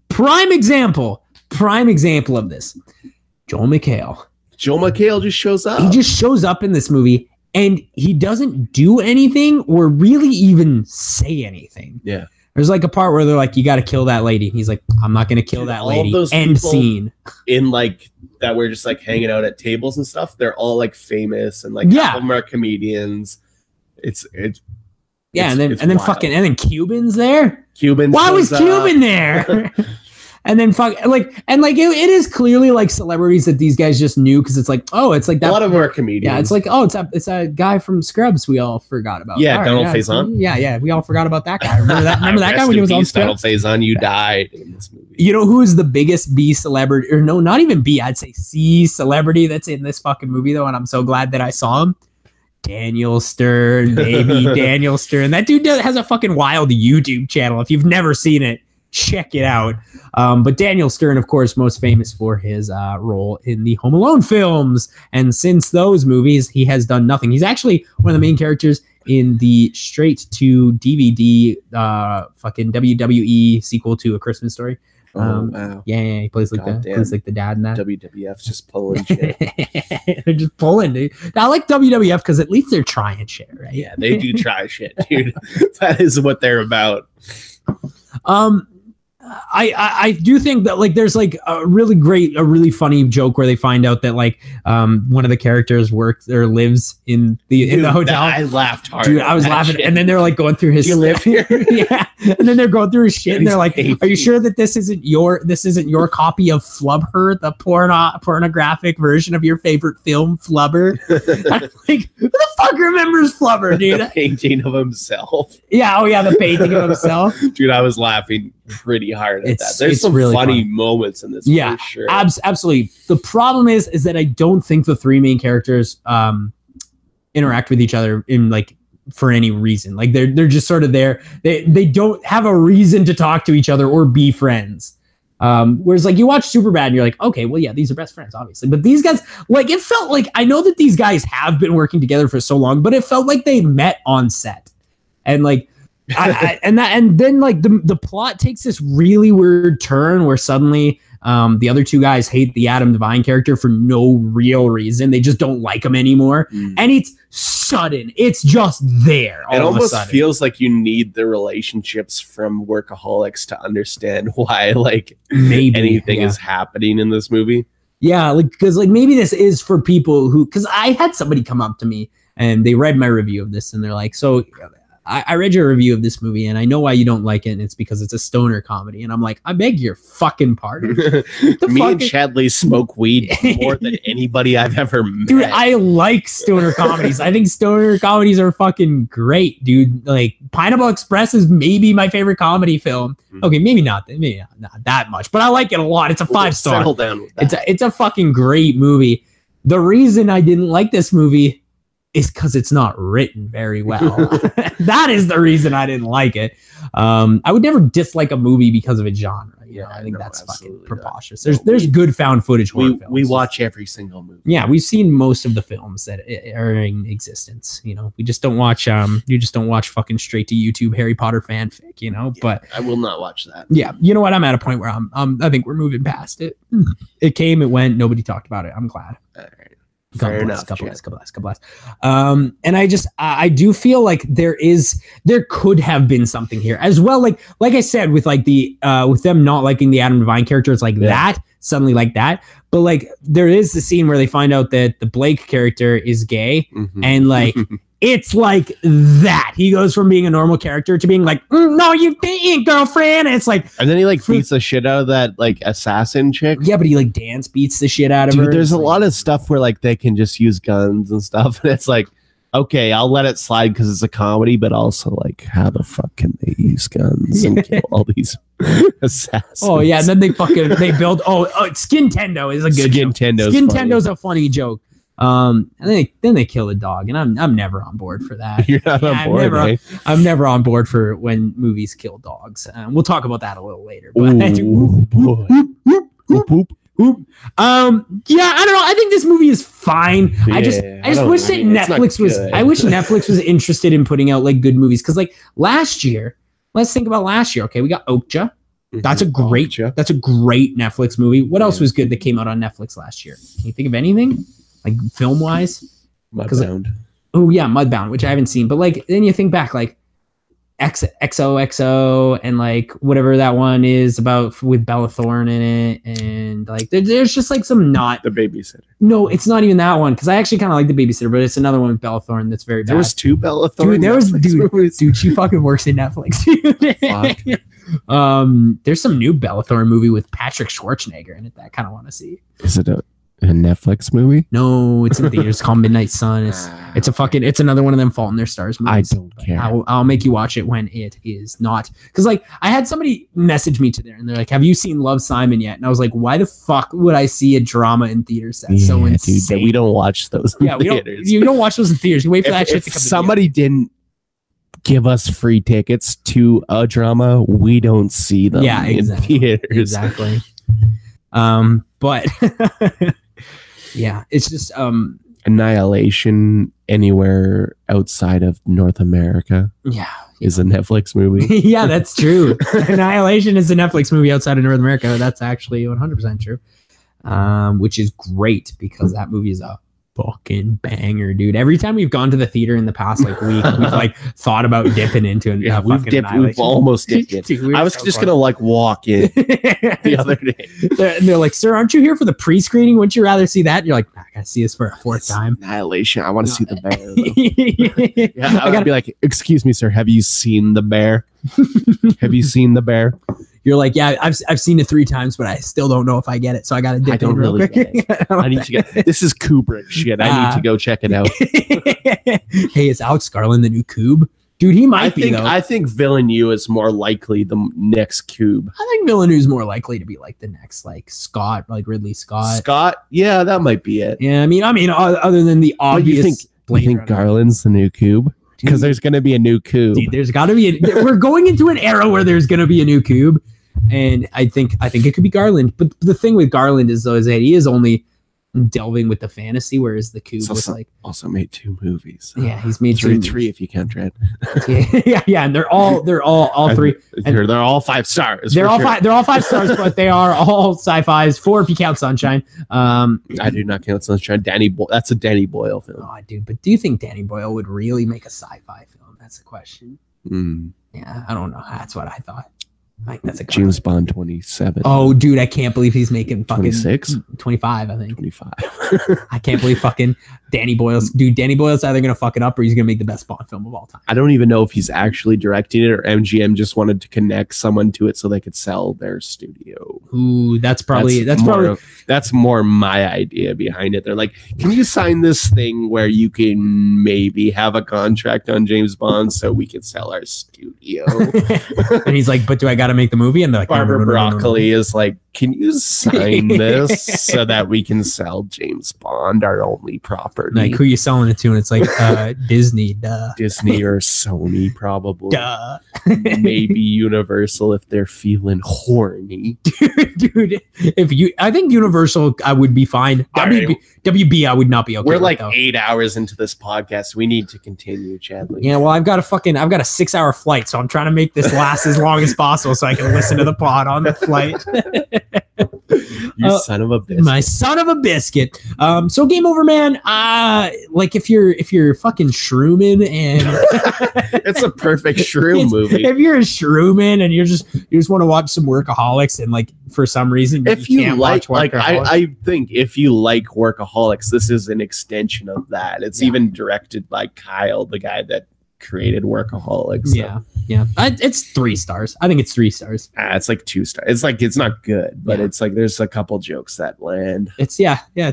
Prime example of this. Joel McHale. Joel McHale just shows up. He just shows up in this movie, and he doesn't do anything or really even say anything. Yeah. There's like a part where they're like, you got to kill that lady. He's like, I'm not going to kill that lady. End scene. In like that, we're just like hanging out at tables and stuff. They're all like famous, and like half of them are comedians. And then Cuban's there. Why was Cuban there? And then it is clearly like celebrities that these guys just knew, because it's like, oh, it's like that. A lot of them are comedians. Yeah, it's like, oh, it's a guy from Scrubs we all forgot about. Yeah, Donald Faison. Yeah, we all forgot about that guy. Remember that guy when he was on Scrubs? Donald Faison, you died in this movie. You know who is the biggest B celebrity, or no, not even B, I'd say C celebrity that's in this fucking movie though, and I'm so glad that I saw him. Daniel Stern, baby. Daniel Stern. That dude has a fucking wild YouTube channel. If you've never seen it, check it out. But Daniel Stern, of course, most famous for his role in the Home Alone films. And since those movies, he has done nothing. He's actually one of the main characters in the straight to DVD fucking WWE sequel to A Christmas Story. Wow. Yeah, he plays like the dad in that. WWF's just pulling shit. They're just pulling, dude. I like WWF because at least they're trying shit, right? Yeah, they do try shit, dude. That is what they're about. I do think that like there's like a really funny joke where they find out that like one of the characters works or lives in the hotel. I laughed hard. Dude, I was laughing, shit. and then they're like going through his. You live here? Yeah, and then they're going through his shit, and they're like, "Are you sure that this isn't your copy of Flubber, the pornographic version of your favorite film, Flubber?" I'm like, who the fuck remembers Flubber, dude? The painting of himself. Yeah, the painting of himself. Dude, I was laughing pretty hard at that. There's some really funny moments in this. Yeah, for sure. Absolutely. The problem is that I don't think the 3 main characters interact with each other in like for any reason. Like they're just sort of there. They don't have a reason to talk to each other or be friends. Whereas like you watch Superbad and you're like, okay, well, yeah, these are best friends, obviously. But these guys, like, it felt like, I know that these guys have been working together for so long, but it felt like they met on set. And like, and then like the plot takes this really weird turn where suddenly the other two guys hate the Adam Devine character for no real reason. They just don't like him anymore. And it's sudden. It's just there. It almost feels like you need the relationships from Workaholics to understand why like maybe anything is happening in this movie. Yeah, like because like maybe this is for people who, because I had somebody come up to me and they read my review of this and they're like, so I read your review of this movie and I know why you don't like it, and it's because it's a stoner comedy. And I'm like, I beg your fucking pardon. Me and Chadley smoke weed more than anybody I've ever met. Dude, I like stoner comedies. I think stoner comedies are fucking great, dude. Like Pineapple Express is maybe my favorite comedy film. Okay, maybe not that much, but I like it a lot. It's a 5-star. Settle down with that. It's a fucking great movie. The reason I didn't like this movie is because it's not written very well. That is the reason I didn't like it. I would never dislike a movie because of its genre. I think that's fucking preposterous. There's good found footage horror films. We watch every single movie. Yeah, we've seen most of the films that are in existence. We just don't watch. You just don't watch fucking straight to YouTube Harry Potter fanfic. But I will not watch that. Yeah, you know what? I'm at a point where I think we're moving past it. It came, it went. Nobody talked about it. I'm glad. All right. God bless. And I do feel like there could have been something here as well. Like I said, with like with them not liking the Adam Devine character, it's like that suddenly like that. But like there is the scene where they find out that the Blake character is gay, and like it's like that. He goes from being a normal character to being like, no, you didn't, girlfriend. And it's like, and then he like beats the shit out of that like assassin chick. Yeah, but he like beats the shit out of her. There's a lot of stuff where like they can just use guns and stuff, and it's like, okay, I'll let it slide because it's a comedy, but also like, how the fuck can they use guns and kill all these assassins? Oh yeah, and then they build. Skin Tendo is a good joke. Skin Tendo's a funny joke. And then they kill a dog, and I'm never on board for that. You're not on board. I'm never on board for when movies kill dogs. We'll talk about that a little later. But boy. I don't know. I think this movie is fine. I just wish that Netflix was. I wish Netflix was interested in putting out like good movies, because like last year, let's think about last year. Okay, we got Okja. That's a great Netflix movie. What else was good that came out on Netflix last year? Can you think of anything? Like film wise? Mudbound. Mudbound, which I haven't seen. But like then you think back, like XOXO and like whatever that one is about with Bella Thorne in it, and like there's just like some not The Babysitter. No, it's not even that one, because I actually kind of like The Babysitter, but it's another one with Bella Thorne that's very bad. There was 2 Bella Thorne. Dude, she fucking works in Netflix. Fuck. There's some new Bella Thorne movie with Patrick Schwarzenegger in it that I kind of want to see. Is it a Netflix movie? No, it's in theaters. It's called Midnight Sun. It's another one of them Fault in Their Stars movies. I don't care. I'll make you watch it when it is not, because like I had somebody message me to there and they're like, have you seen Love, Simon yet? And I was like, why the fuck would I see a drama in theaters? That's so insane. Dude, we don't watch those in theaters. You don't watch those in theaters. You wait for that shit to come. If somebody didn't give us free tickets to a drama, we don't see them in theaters. Exactly. But yeah, it's just Annihilation anywhere outside of North America is a Netflix movie. Yeah, that's true. Annihilation is a Netflix movie outside of North America. That's actually 100% true. Which is great, because that movie is a fucking banger, dude. Every time we've gone to the theater in the past like week, we've like thought about dipping into it. Yeah, we've almost dipped it. Dude, I was just gonna like walk in the other day. They're like, sir, aren't you here for the pre-screening? Wouldn't you rather see that? And you're like, I gotta see this for a 4th time. Annihilation. I want to see the bear. Yeah, I gotta be like, excuse me, sir, have you seen the bear? Have you seen the bear? You're like, yeah, I've seen it 3 times, but I still don't know if I get it. So I got to dip in real quick. Get it. I need to get this is Kubrick shit. I need to go check it out. Hey, is Alex Garland the new Coob? Dude, he might be, though. I think Villeneuve is more likely the next Coob. I think Villeneuve's more likely to be like the next, like Scott, like Ridley Scott. Yeah, that might be it. Yeah, I mean, other than the obvious. You think Garland's the new Coob? Because there's going to be a new Coob. Dude, there's got to be. We're going into an era where there's going to be a new Coob. And I think it could be Garland. But the thing with Garland is that he is only delving with the fantasy, whereas the Cube was like also made 2 movies. Yeah, he's made three if you count Dread. yeah, and they're all 3. And they're all 5 stars. They're all 5 stars, but they are all sci-fis. 4 if you count Sunshine. I do not count Sunshine. That's a Danny Boyle film. Oh, dude, but do you think Danny Boyle would really make a sci-fi film? That's the question. Yeah, I don't know. That's what I thought. I think that's a James Bond 27. Oh, dude, I can't believe he's making fucking 26, 25. I think 25. I can't believe fucking Danny Boyle's. Dude, Danny Boyle's either gonna fuck it up or he's gonna make the best Bond film of all time. I don't even know if he's actually directing it or MGM just wanted to connect someone to it so they could sell their studio. Ooh, that's more my idea behind it. They're like, can you sign this thing where you can maybe have a contract on James Bond so we can sell our studio? And he's like, but do I got to make the movie? And they're like, Barbara Broccoli is like, can you sign this so that we can sell James Bond, our only property? Like, who you selling it to? And it's like Disney, duh. Disney or Sony, probably. Duh. Maybe Universal if they're feeling horny. Dude, I think Universal, I would be fine. WB, I would not be okay. We're like 8 hours into this podcast. We need to continue, Chadley. Yeah, well, I've got a 6-hour flight, so I'm trying to make this last as long as possible so I can listen to the pod on the flight. You son of a biscuit. My son of a biscuit. So Game Over, man. Like if you're fucking shrooming and it's a perfect shroom movie. If you're a shrooming and you just want to watch some Workaholics and like for some reason if you like I think if you like Workaholics, this is an extension of that. It's even directed by Kyle, the guy that created Workaholics. So. Yeah. It's 3 stars. I think it's 3 stars. It's like 2 stars. It's like, it's not good, but it's like there's a couple jokes that land. It's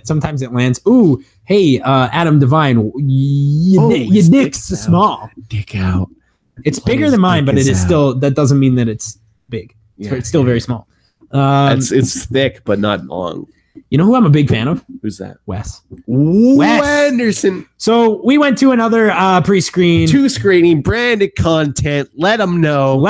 sometimes it lands. Ooh, hey, Adam Devine, your dick's small. Dick out. It's bigger than mine, but it is still, that doesn't mean that it's big. It's still very small. It's thick, but not long. You know who I'm a big fan of? Who's that? Wes Anderson. So we went to another pre-screen. 2 screening, branded content. Let them know.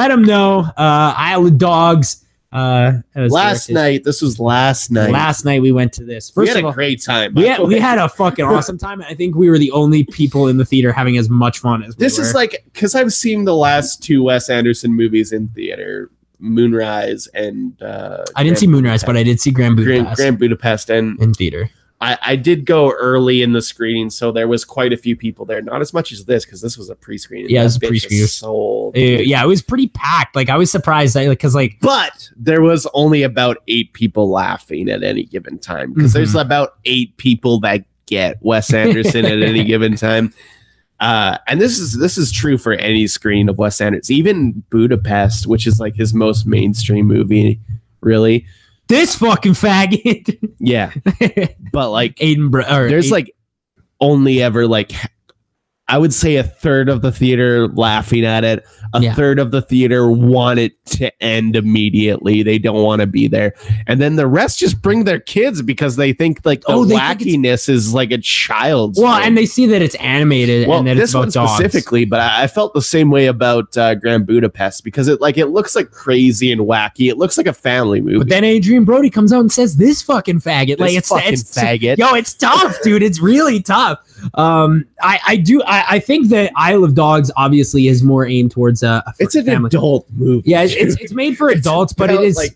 Isle of Dogs. Last night. This was last night. Last night we went to this. We had a great time. We had a fucking awesome time. I think we were the only people in the theater having as much fun as we were. This is like, because I've seen the last 2 Wes Anderson movies in theater. Moonrise and I didn't see Moonrise, but I did see Grand Budapest. Grand Budapest and in theater. I did go early in the screening, so there was quite a few people there. Not as much as this, because this was a pre-screening. Yeah, it was a pre-screening. It was pretty packed. Like I was surprised, but there was only about 8 people laughing at any given time, because there's about 8 people that get Wes Anderson at any given time. And this is true for any screening of Wes Anderson, even Budapest, which is like his most mainstream movie, really. This fucking faggot. Yeah. But like there's like only ever like, I would say, a third of the theater laughing at it. A third of the theater want it to end immediately. They don't want to be there. And then the rest just bring their kids because they think like the wackiness is like a child's thing. And they see that it's animated and that it's about dogs. Specifically, but I felt the same way about Grand Budapest because it looks like crazy and wacky. It looks like a family movie. But then Adrian Brody comes out and says, "This fucking faggot." It's faggot. Yo, it's tough, dude. It's really tough. I think that Isle of Dogs obviously is more aimed towards it's an family. Adult movie. Yeah, it's made for adults, but it is like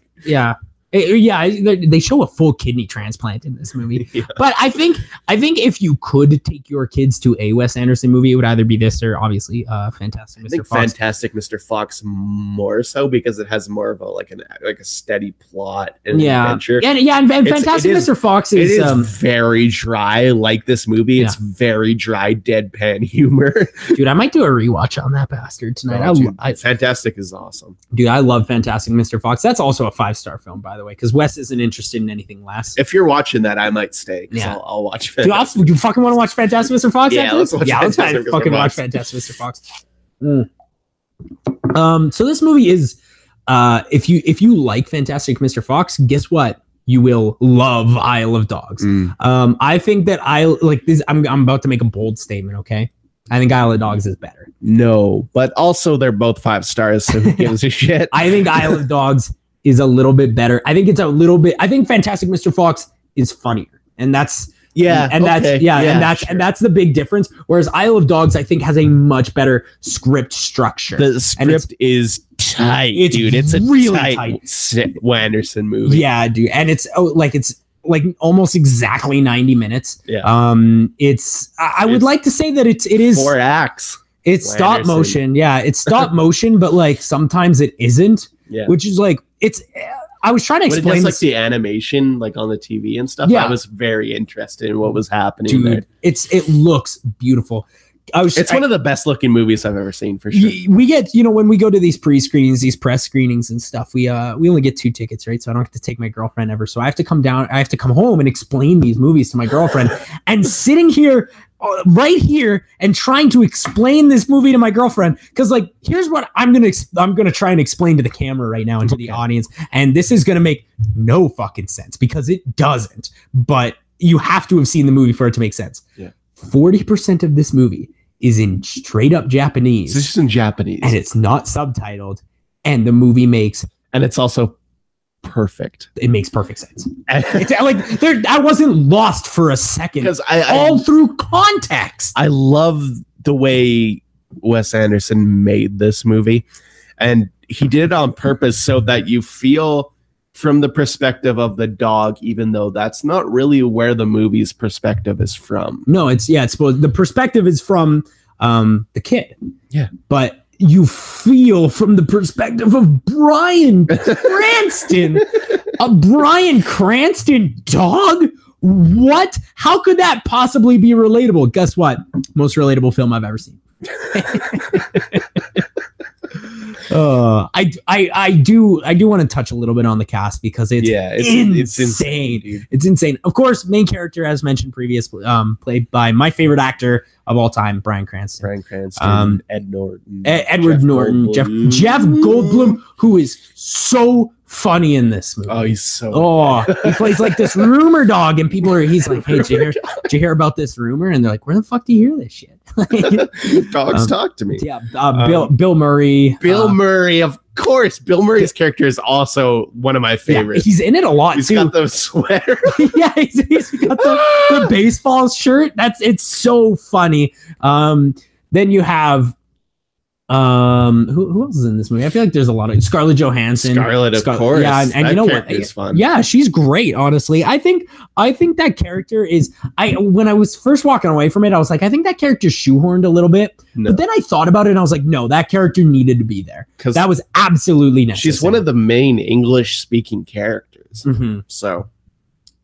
they show a full kidney transplant in this movie. But I think if you could take your kids to a Wes Anderson movie, it would either be this or obviously Fantastic Mr. Fox. Fantastic Mr. Fox more so because it has more of a steady plot and adventure. And Fantastic Mr. Fox is very dry. Like this movie, it's very dry, deadpan humor. Dude, I might do a rewatch on that bastard tonight. Fantastic is awesome. Dude, I love Fantastic Mr. Fox. That's also a 5-star film, by the way, because Wes isn't interested in anything less. If you're watching that, I might stay. I'll watch. Do you fucking want to watch Fantastic Mr. Fox? Let's watch. Let's fucking watch Fantastic Mr. Fox. So this movie is, if you like Fantastic Mr. Fox, guess what? You will love Isle of Dogs. I think that I'm about to make a bold statement. Okay, I think Isle of Dogs is better. No, but also they're both 5 stars, so who gives a shit? I think Isle of Dogs is a little bit better. I think it's a little bit. I think Fantastic Mr. Fox is funnier, and that's and that's the big difference. Whereas Isle of Dogs, I think, has a much better script structure. The script is tight, dude. It's a really tight Anderson movie. Yeah, dude, and it's like almost exactly 90 minutes. Yeah. I would like to say that it is 4 acts. It's stop motion. Yeah, it's stop motion, but like sometimes it isn't. Yeah. Which is like I was trying to explain this, like the animation, like on the TV and stuff. Yeah. I was very interested in what was happening. Dude, there. It looks beautiful. It's one of the best looking movies I've ever seen, for sure. We get, when we go to these pre-screenings, these press screenings and stuff, we only get 2 tickets, right? So I don't have to take my girlfriend ever. So I have to come home and explain these movies to my girlfriend. And sitting here right here and trying to explain this movie to my girlfriend, because like here's what I'm gonna try and explain to the camera right now and to the audience, and this is gonna make no fucking sense because it doesn't, but you have to have seen the movie for it to make sense. 40% of this movie is in straight up Japanese. This is in Japanese. And it's not subtitled. And the movie makes... And it's also perfect. It makes perfect sense. It's like I wasn't lost for a second. Because all through context. I love the way Wes Anderson made this movie. And he did it on purpose so that you feel from the perspective of the dog, even though that's not really where the movie's perspective is from. No, it's supposed the perspective is from the kid. Yeah. But you feel from the perspective of Bryan Cranston. A Bryan Cranston dog? What? How could that possibly be relatable? Guess what? Most relatable film I've ever seen. I do want to touch a little bit on the cast because it's insane. Dude. It's insane. Of course, main character, as mentioned previously, played by my favorite actor of all time, Bryan Cranston. Ed Norton, Edward Norton, Jeff Goldblum, who is so funny in this movie. Oh, he's so he plays like this rumor dog, and he's like, hey, did you hear about this rumor? And they're like, where the fuck do you hear this shit? Dogs talk to me. Yeah, Bill Murray. Bill Murray, of course. Bill Murray's character is also one of my favorites. Yeah, he's in it a lot. He's too. got those sweaters. Yeah, he's got the baseball shirt. It's so funny. Then you have who else is in this movie? I feel like there's a lot of Scarlett Johansson. Of course. Yeah, and you know what? Is fun. Yeah, she's great. Honestly, I think that character is. When I was first walking away from it, I was like, I think that character's shoehorned a little bit. No. But then I thought about it, and I was like, no, that character needed to be there because that was absolutely necessary. She's one of the main English-speaking characters. Mm-hmm. So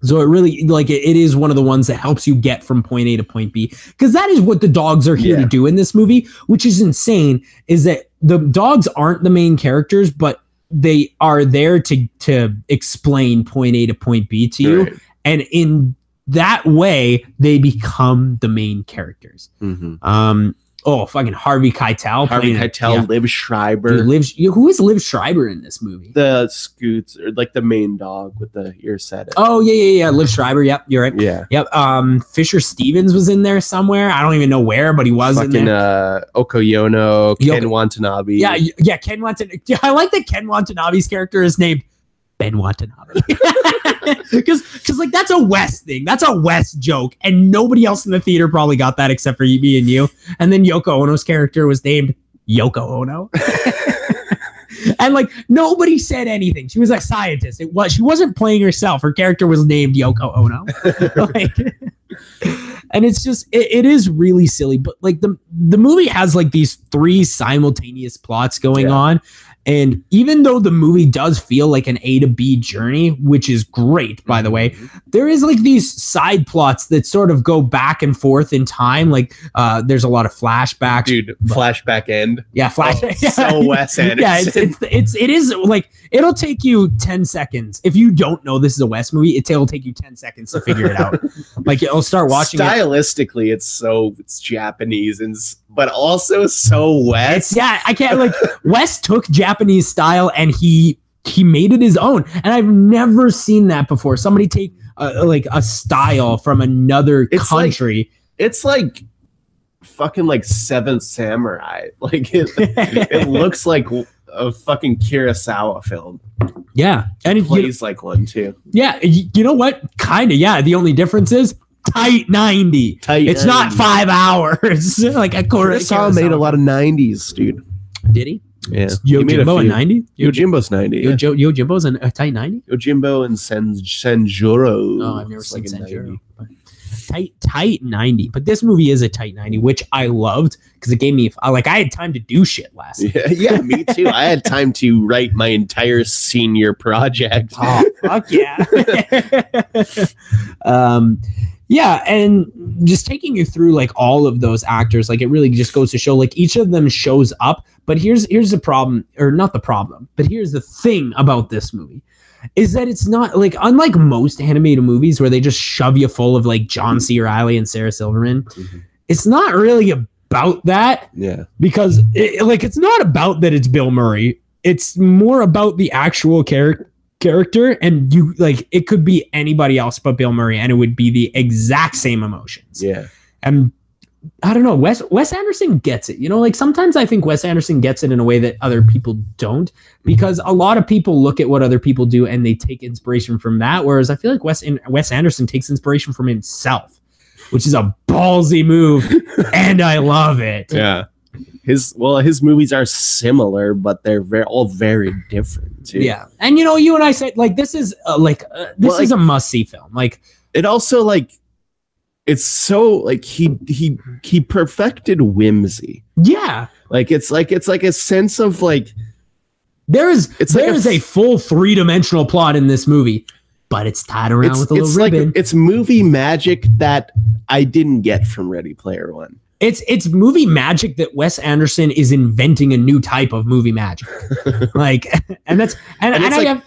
it really, like, it is one of the ones that helps you get from point A to point B, because that is what the dogs are here to do in this movie, which is insane, is that the dogs aren't the main characters, but they are there to explain point A to point B to you. Right. And in that way, they become the main characters. Mm-hmm. Fucking Harvey Keitel. Liv Schreiber. Dude, who is Liv Schreiber in this movie? The Scoots, or like the main dog with the ear set. Oh, yeah. Liv Schreiber. Yep, you're right. Yeah. Yep. Fisher Stevens was in there somewhere. I don't even know where, but he was in there. Okoyono, Ken Watanabe. Yeah, Ken Watanabe. I like that Ken Watanabe's character is named Ben Watanabe. Because like that's a West thing. That's a West joke. And nobody else in the theater probably got that except for me and you. And then Yoko Ono's character was named Yoko Ono. And like nobody said anything. She was a scientist. She wasn't playing herself. Her character was named Yoko Ono. And it's just it is really silly. But like the movie has like these 3 simultaneous plots going on. And even though the movie does feel like an A to B journey, which is great, by the way, there is like these side plots that sort of go back and forth in time. Like there's a lot of flashbacks. Dude, flashback end. Yeah, flashback. So Wes Anderson. Yeah, it is like it'll take you 10 seconds. If you don't know this is a Wes movie, it'll take you 10 seconds to figure it out. Like you'll start watching Stylistically, it's Japanese but also so Wes. I can't like Wes took Japanese style and he made it his own, and I've never seen that before. Somebody take a style from another country. It's like fucking like Seventh Samurai. Like it looks like a fucking Kurosawa film. Yeah, and It plays like one too. Yeah, you know what? Kind of. Yeah, the only difference is tight 90. It's 90. Not 5 hours. Like a Kurosawa made a lot of 90s, dude. Did he? Yeah. Yojimbo in 90? Yojimbo's 90. Yeah. Yojimbo's in a tight 90? Yojimbo and Senjuro. Oh, I've never seen Senjuro. Tight 90. But this movie is a tight 90, which I loved because it gave me, like, I had time to do shit last night. Yeah, me too. I had time to write my entire senior project. Oh, fuck yeah. Yeah, and just taking you through like all of those actors, like it really just goes to show like each of them shows up. But here's the problem, or not the problem, but here's the thing about this movie is that it's not like, unlike most animated movies where they just shove you full of like John C. Reilly and Sarah Silverman, it's not really about that. Yeah, because it's not about that it's Bill Murray. It's more about the actual character, and you like it could be anybody else but Bill Murray and it would be the exact same emotions. Yeah. And I don't know, Wes Anderson gets it. You know, like sometimes I think Wes Anderson gets it in a way that other people don't, because a lot of people look at what other people do and they take inspiration from that, whereas I feel like Wes Anderson takes inspiration from himself, which is a ballsy move and I love it. Yeah. His movies are similar, but they're all very different too. Yeah, and you know, you and I said like this is this is a must see film. Like it also like it's so like he perfected whimsy. Yeah, like it's like a sense of like there is a full 3-dimensional plot in this movie, but it's tied around with a little ribbon. Like, it's movie magic that I didn't get from Ready Player One. It's movie magic that Wes Anderson is inventing a new type of movie magic. Like, and that's and it's like,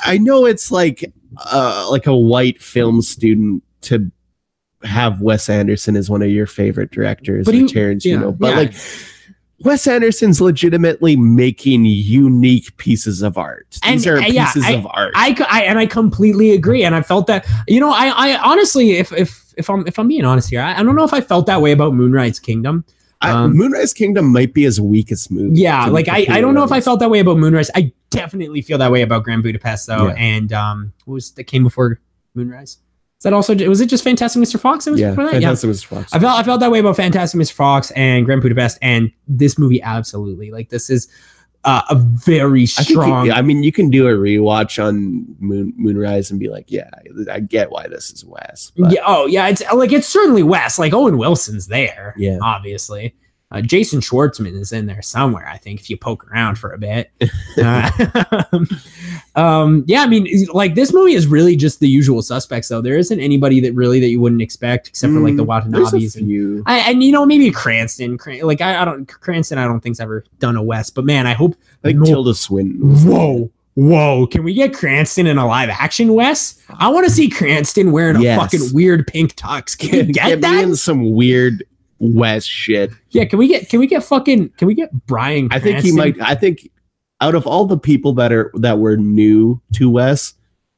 I know it's like a white film student to have Wes Anderson as one of your favorite directors, but Tarantino. Like Wes Anderson's legitimately making unique pieces of art. These are pieces of art. I completely agree, and I felt that. You know, I honestly, if I'm being honest here, I don't know if I felt that way about Moonrise Kingdom. Moonrise Kingdom might be his weakest movie. Yeah, like I don't know if I felt that way about Moonrise. I definitely feel that way about Grand Budapest though. Yeah. And what was that came before Moonrise? Is that also, was it just Fantastic Mr. Fox? It was before that? Fantastic Mr. Fox. I felt that way about Fantastic Mr. Fox and Grand Budapest, and this movie absolutely. Like this is a very strong. I mean, you can do a rewatch on Moonrise and be like, yeah, I get why this is Wes. But. Yeah, it's certainly Wes. Like Owen Wilson's there. Yeah, obviously. Jason Schwartzman is in there somewhere, I think, if you poke around for a bit. Yeah, I mean, like this movie is really just the usual suspects, though. There isn't anybody that you wouldn't expect, except for like the Watanabes and you know, maybe Cranston. Cranston, I don't think's ever done a Wes, but man, I hope Tilda Swinton. Whoa! Can we get Cranston in a live action Wes? I want to see Cranston wearing a fucking weird pink tux. Can you get that? Me in some weird Wes shit. Yeah, can we get Bryan Cranston? I think he might. I think out of all the people that were new to Wes,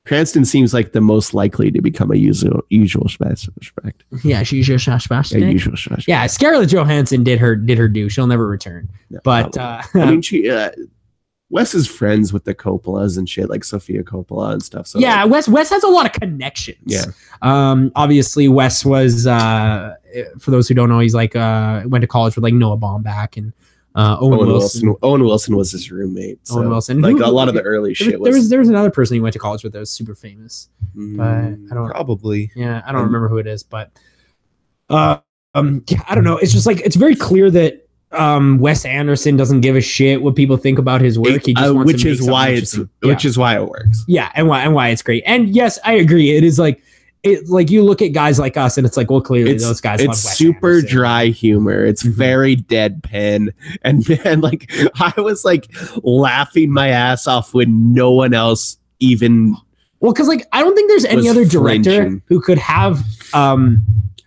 Cranston seems like the most likely to become a usual suspect. Yeah, she's your suspect. Yeah, usual suspect. Yeah, Scarlett Johansson did her due. She'll never return. No, but I mean, Wes is friends with the Coppolas and shit, like Sofia Coppola and stuff. So yeah, like, Wes has a lot of connections. Yeah. Obviously, Wes was for those who don't know, he's like went to college with like Noah Baumbach and Owen Wilson. Owen Wilson was his roommate. So, Owen Wilson, like a lot of the early shit was. There was another person he went to college with that was super famous, but I don't probably. Yeah, I don't remember who it is, but yeah, I don't know. It's just like it's very clear that Wes Anderson doesn't give a shit what people think about his work. He just wants which is why it works. Yeah, and why it's great. And yes, I agree. It is like you look at guys like us, and it's like, well, clearly those guys. It's love Wes super Anderson. Dry humor. It's very deadpan, and man, like I was like laughing my ass off when no one else even. Well, because like I don't think there's any other director who could have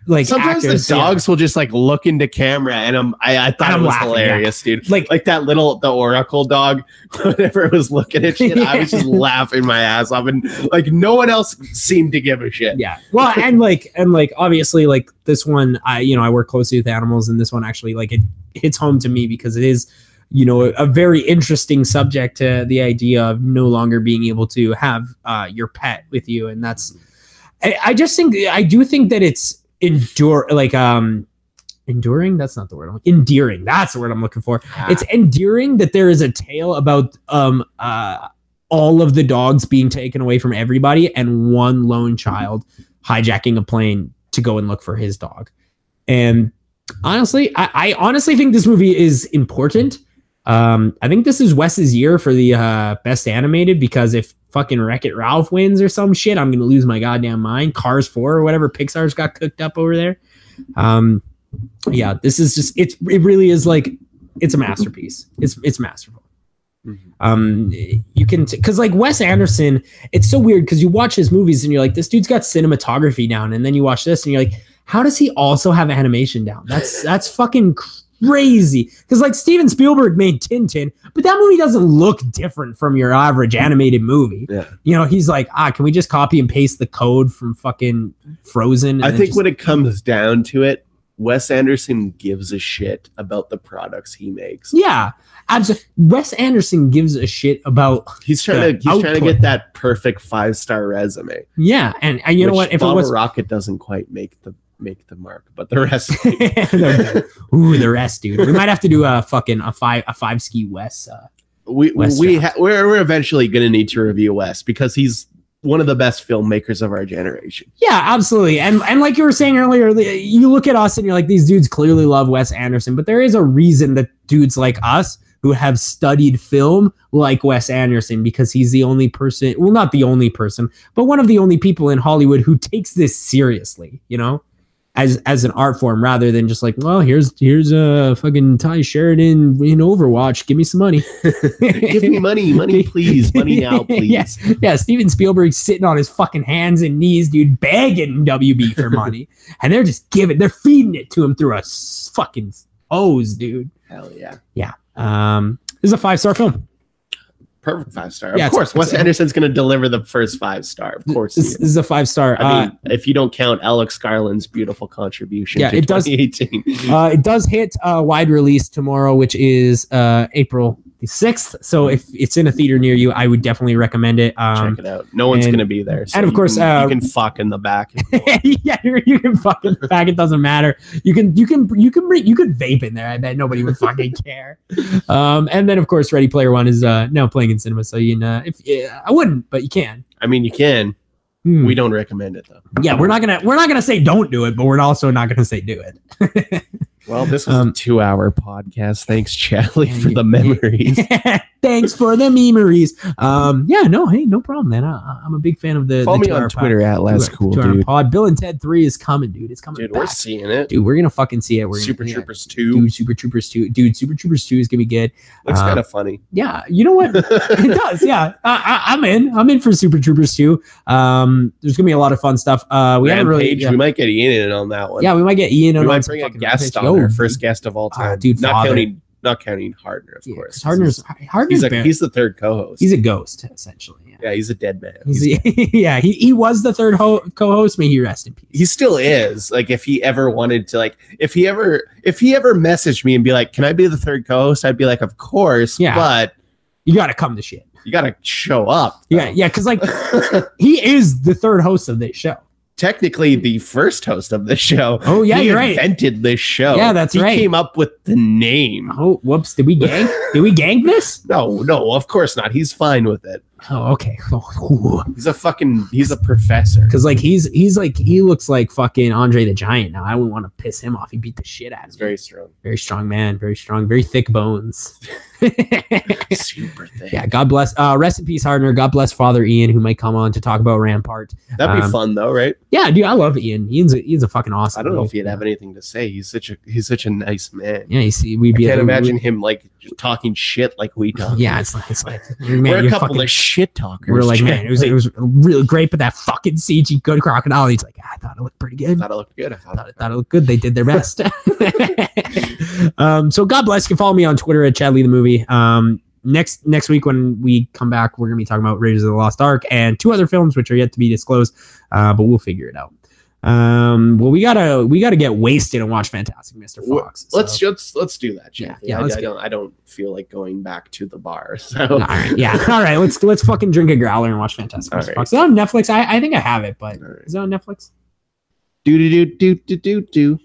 like sometimes actors, the dogs will just like look into camera, and I thought it was hilarious, dude. Like that the Oracle dog, whenever it was looking at shit, I was just laughing my ass off, and like no one else seemed to give a shit. Yeah, well, and like obviously like this one, I work closely with animals, and this one actually like it hits home to me because it is. a very interesting subject to the idea of no longer being able to have your pet with you. And that's, I do think that it's enduring. That's not the word. Endearing. That's the word I'm looking for. It's endearing that there is a tale about all of the dogs being taken away from everybody and one lone child hijacking a plane to go and look for his dog. And honestly, I honestly think this movie is important. I think this is Wes's year for the best animated, because if fucking Wreck-It Ralph wins or some shit, I'm gonna lose my goddamn mind. Cars 4 or whatever Pixar's got cooked up over there. Yeah, this is just it really is like, it's a masterpiece. It's masterful. You can because like Wes Anderson, it's so weird because you watch his movies and you're like, this dude's got cinematography down, and then you watch this and you're like, how does he also have animation down? That's fucking crazy. Because like Steven Spielberg made Tintin, but that movie doesn't look different from your average animated movie. Yeah. He's like, can we just copy and paste the code from fucking Frozen? I think when it comes down to it, Wes Anderson gives a shit about the products he makes. Yeah, absolutely. Wes Anderson gives a shit about. He's trying to get that perfect 5-star resume. Yeah, and you know what? If Bottle Rocket doesn't quite make the mark, but the rest. The rest, dude. We might have to do a five ski Wes. We're eventually gonna need to review Wes because he's one of the best filmmakers of our generation. Yeah, absolutely. And like you were saying earlier, you look at us and you're like, these dudes clearly love Wes Anderson, but there is a reason that dudes like us who have studied film like Wes Anderson, because he's the only person, well, not the only person, but one of the only people in Hollywood who takes this seriously, as an art form, rather than just like, well, here's a fucking Ty Sheridan in Overwatch. Give me some money. Give me money, please. Money now, please. Yes. Yeah. Steven Spielberg's sitting on his fucking hands and knees, dude, begging WB for money. And they're just they're feeding it to him through a fucking hose, dude. Hell yeah. Yeah. This is a 5-star film. Perfect 5-star. Of course, Wes Anderson's going to deliver the first 5-star. Of course, this is a 5-star. I mean, if you don't count Alex Garland's beautiful contribution to 2018. It does hit wide release tomorrow, which is April the 6th. So if it's in a theater near you, I would definitely recommend it. Check it out. No one's going to be there. So and of course, you can fuck in the back. Yeah, you can fuck in the back. It doesn't matter. You could vape in there. I bet nobody would fucking care. And then of course, Ready Player One is now playing in cinema. So I wouldn't, but you can. I mean, you can. We don't recommend it though. Yeah, we're not gonna say don't do it, but we're also not gonna say do it. Well, this was a 2-hour podcast. Thanks, Charlie, for the memories. Thanks for the memories. Hey, no problem, man. I'm a big fan of the. Follow me on Twitter at LessCool, pod. Bill and Ted 3 is coming, dude. It's coming. Dude, back. we're seeing it. Dude, we're gonna fucking see it. Super Troopers 2. Super Troopers 2. Dude, Super Troopers 2 is gonna be good. Looks kind of funny. Yeah, you know what? It does. Yeah, I'm in. I'm in for Super Troopers 2. There's gonna be a lot of fun stuff. We haven't really. We might get Ian in on that one. Yeah, we might get Ian. We might bring a guest on. Our first guest of all time, dude. Not counting Hardner, of course. Hardner's he's the third co-host. He's a ghost, essentially. Yeah, he's a dead man. He was the third co-host. May he rest in peace. He still is. Like, if he ever wanted to, like, if he ever messaged me and be like, "Can I be the third co-host?" I'd be like, "Of course." Yeah, but you got to come to shit. You got to show up. Though. Yeah, because like he is the third host of this show. Technically the first host of the show. Oh yeah, you're right. He invented this show. Yeah, that's right. He came up with the name. Oh, whoops! Did we gang this? No, of course not. He's fine with it. Oh, okay. He's a professor. Because like he looks like fucking Andre the Giant now. I wouldn't want to piss him off. He beat the shit out of him. Very strong man. Very strong. Very thick bones. Super thick. Yeah. God bless. Rest in peace, Hardner. God bless Father Ian, who might come on to talk about Rampart. That'd be fun though, right? Yeah, dude. I love Ian. Ian's a fucking awesome. I don't know if he'd have anything to say. He's such a nice man. Yeah. You see, I can't imagine him like talking shit like we talk. Yeah, it's like man, we're a couple of shit talkers. We're like, man, it was really great, but that fucking CG good crocodile. He's like, I thought it looked pretty good. I thought it looked good. I thought it looked good. They did their best. So God bless. You can follow me on Twitter at Chadley the Movie. Next week when we come back, we're gonna be talking about Raiders of the Lost Ark and 2 other films which are yet to be disclosed, but we'll figure it out. Well, we gotta get wasted and watch Fantastic Mr. Fox. So. Let's do that. Jeff. Yeah. I don't feel like going back to the bar. So all right, yeah, all right. Let's fucking drink a growler and watch Fantastic Mr. Fox. Is that on Netflix? I think I have it, but is that on Netflix? Do.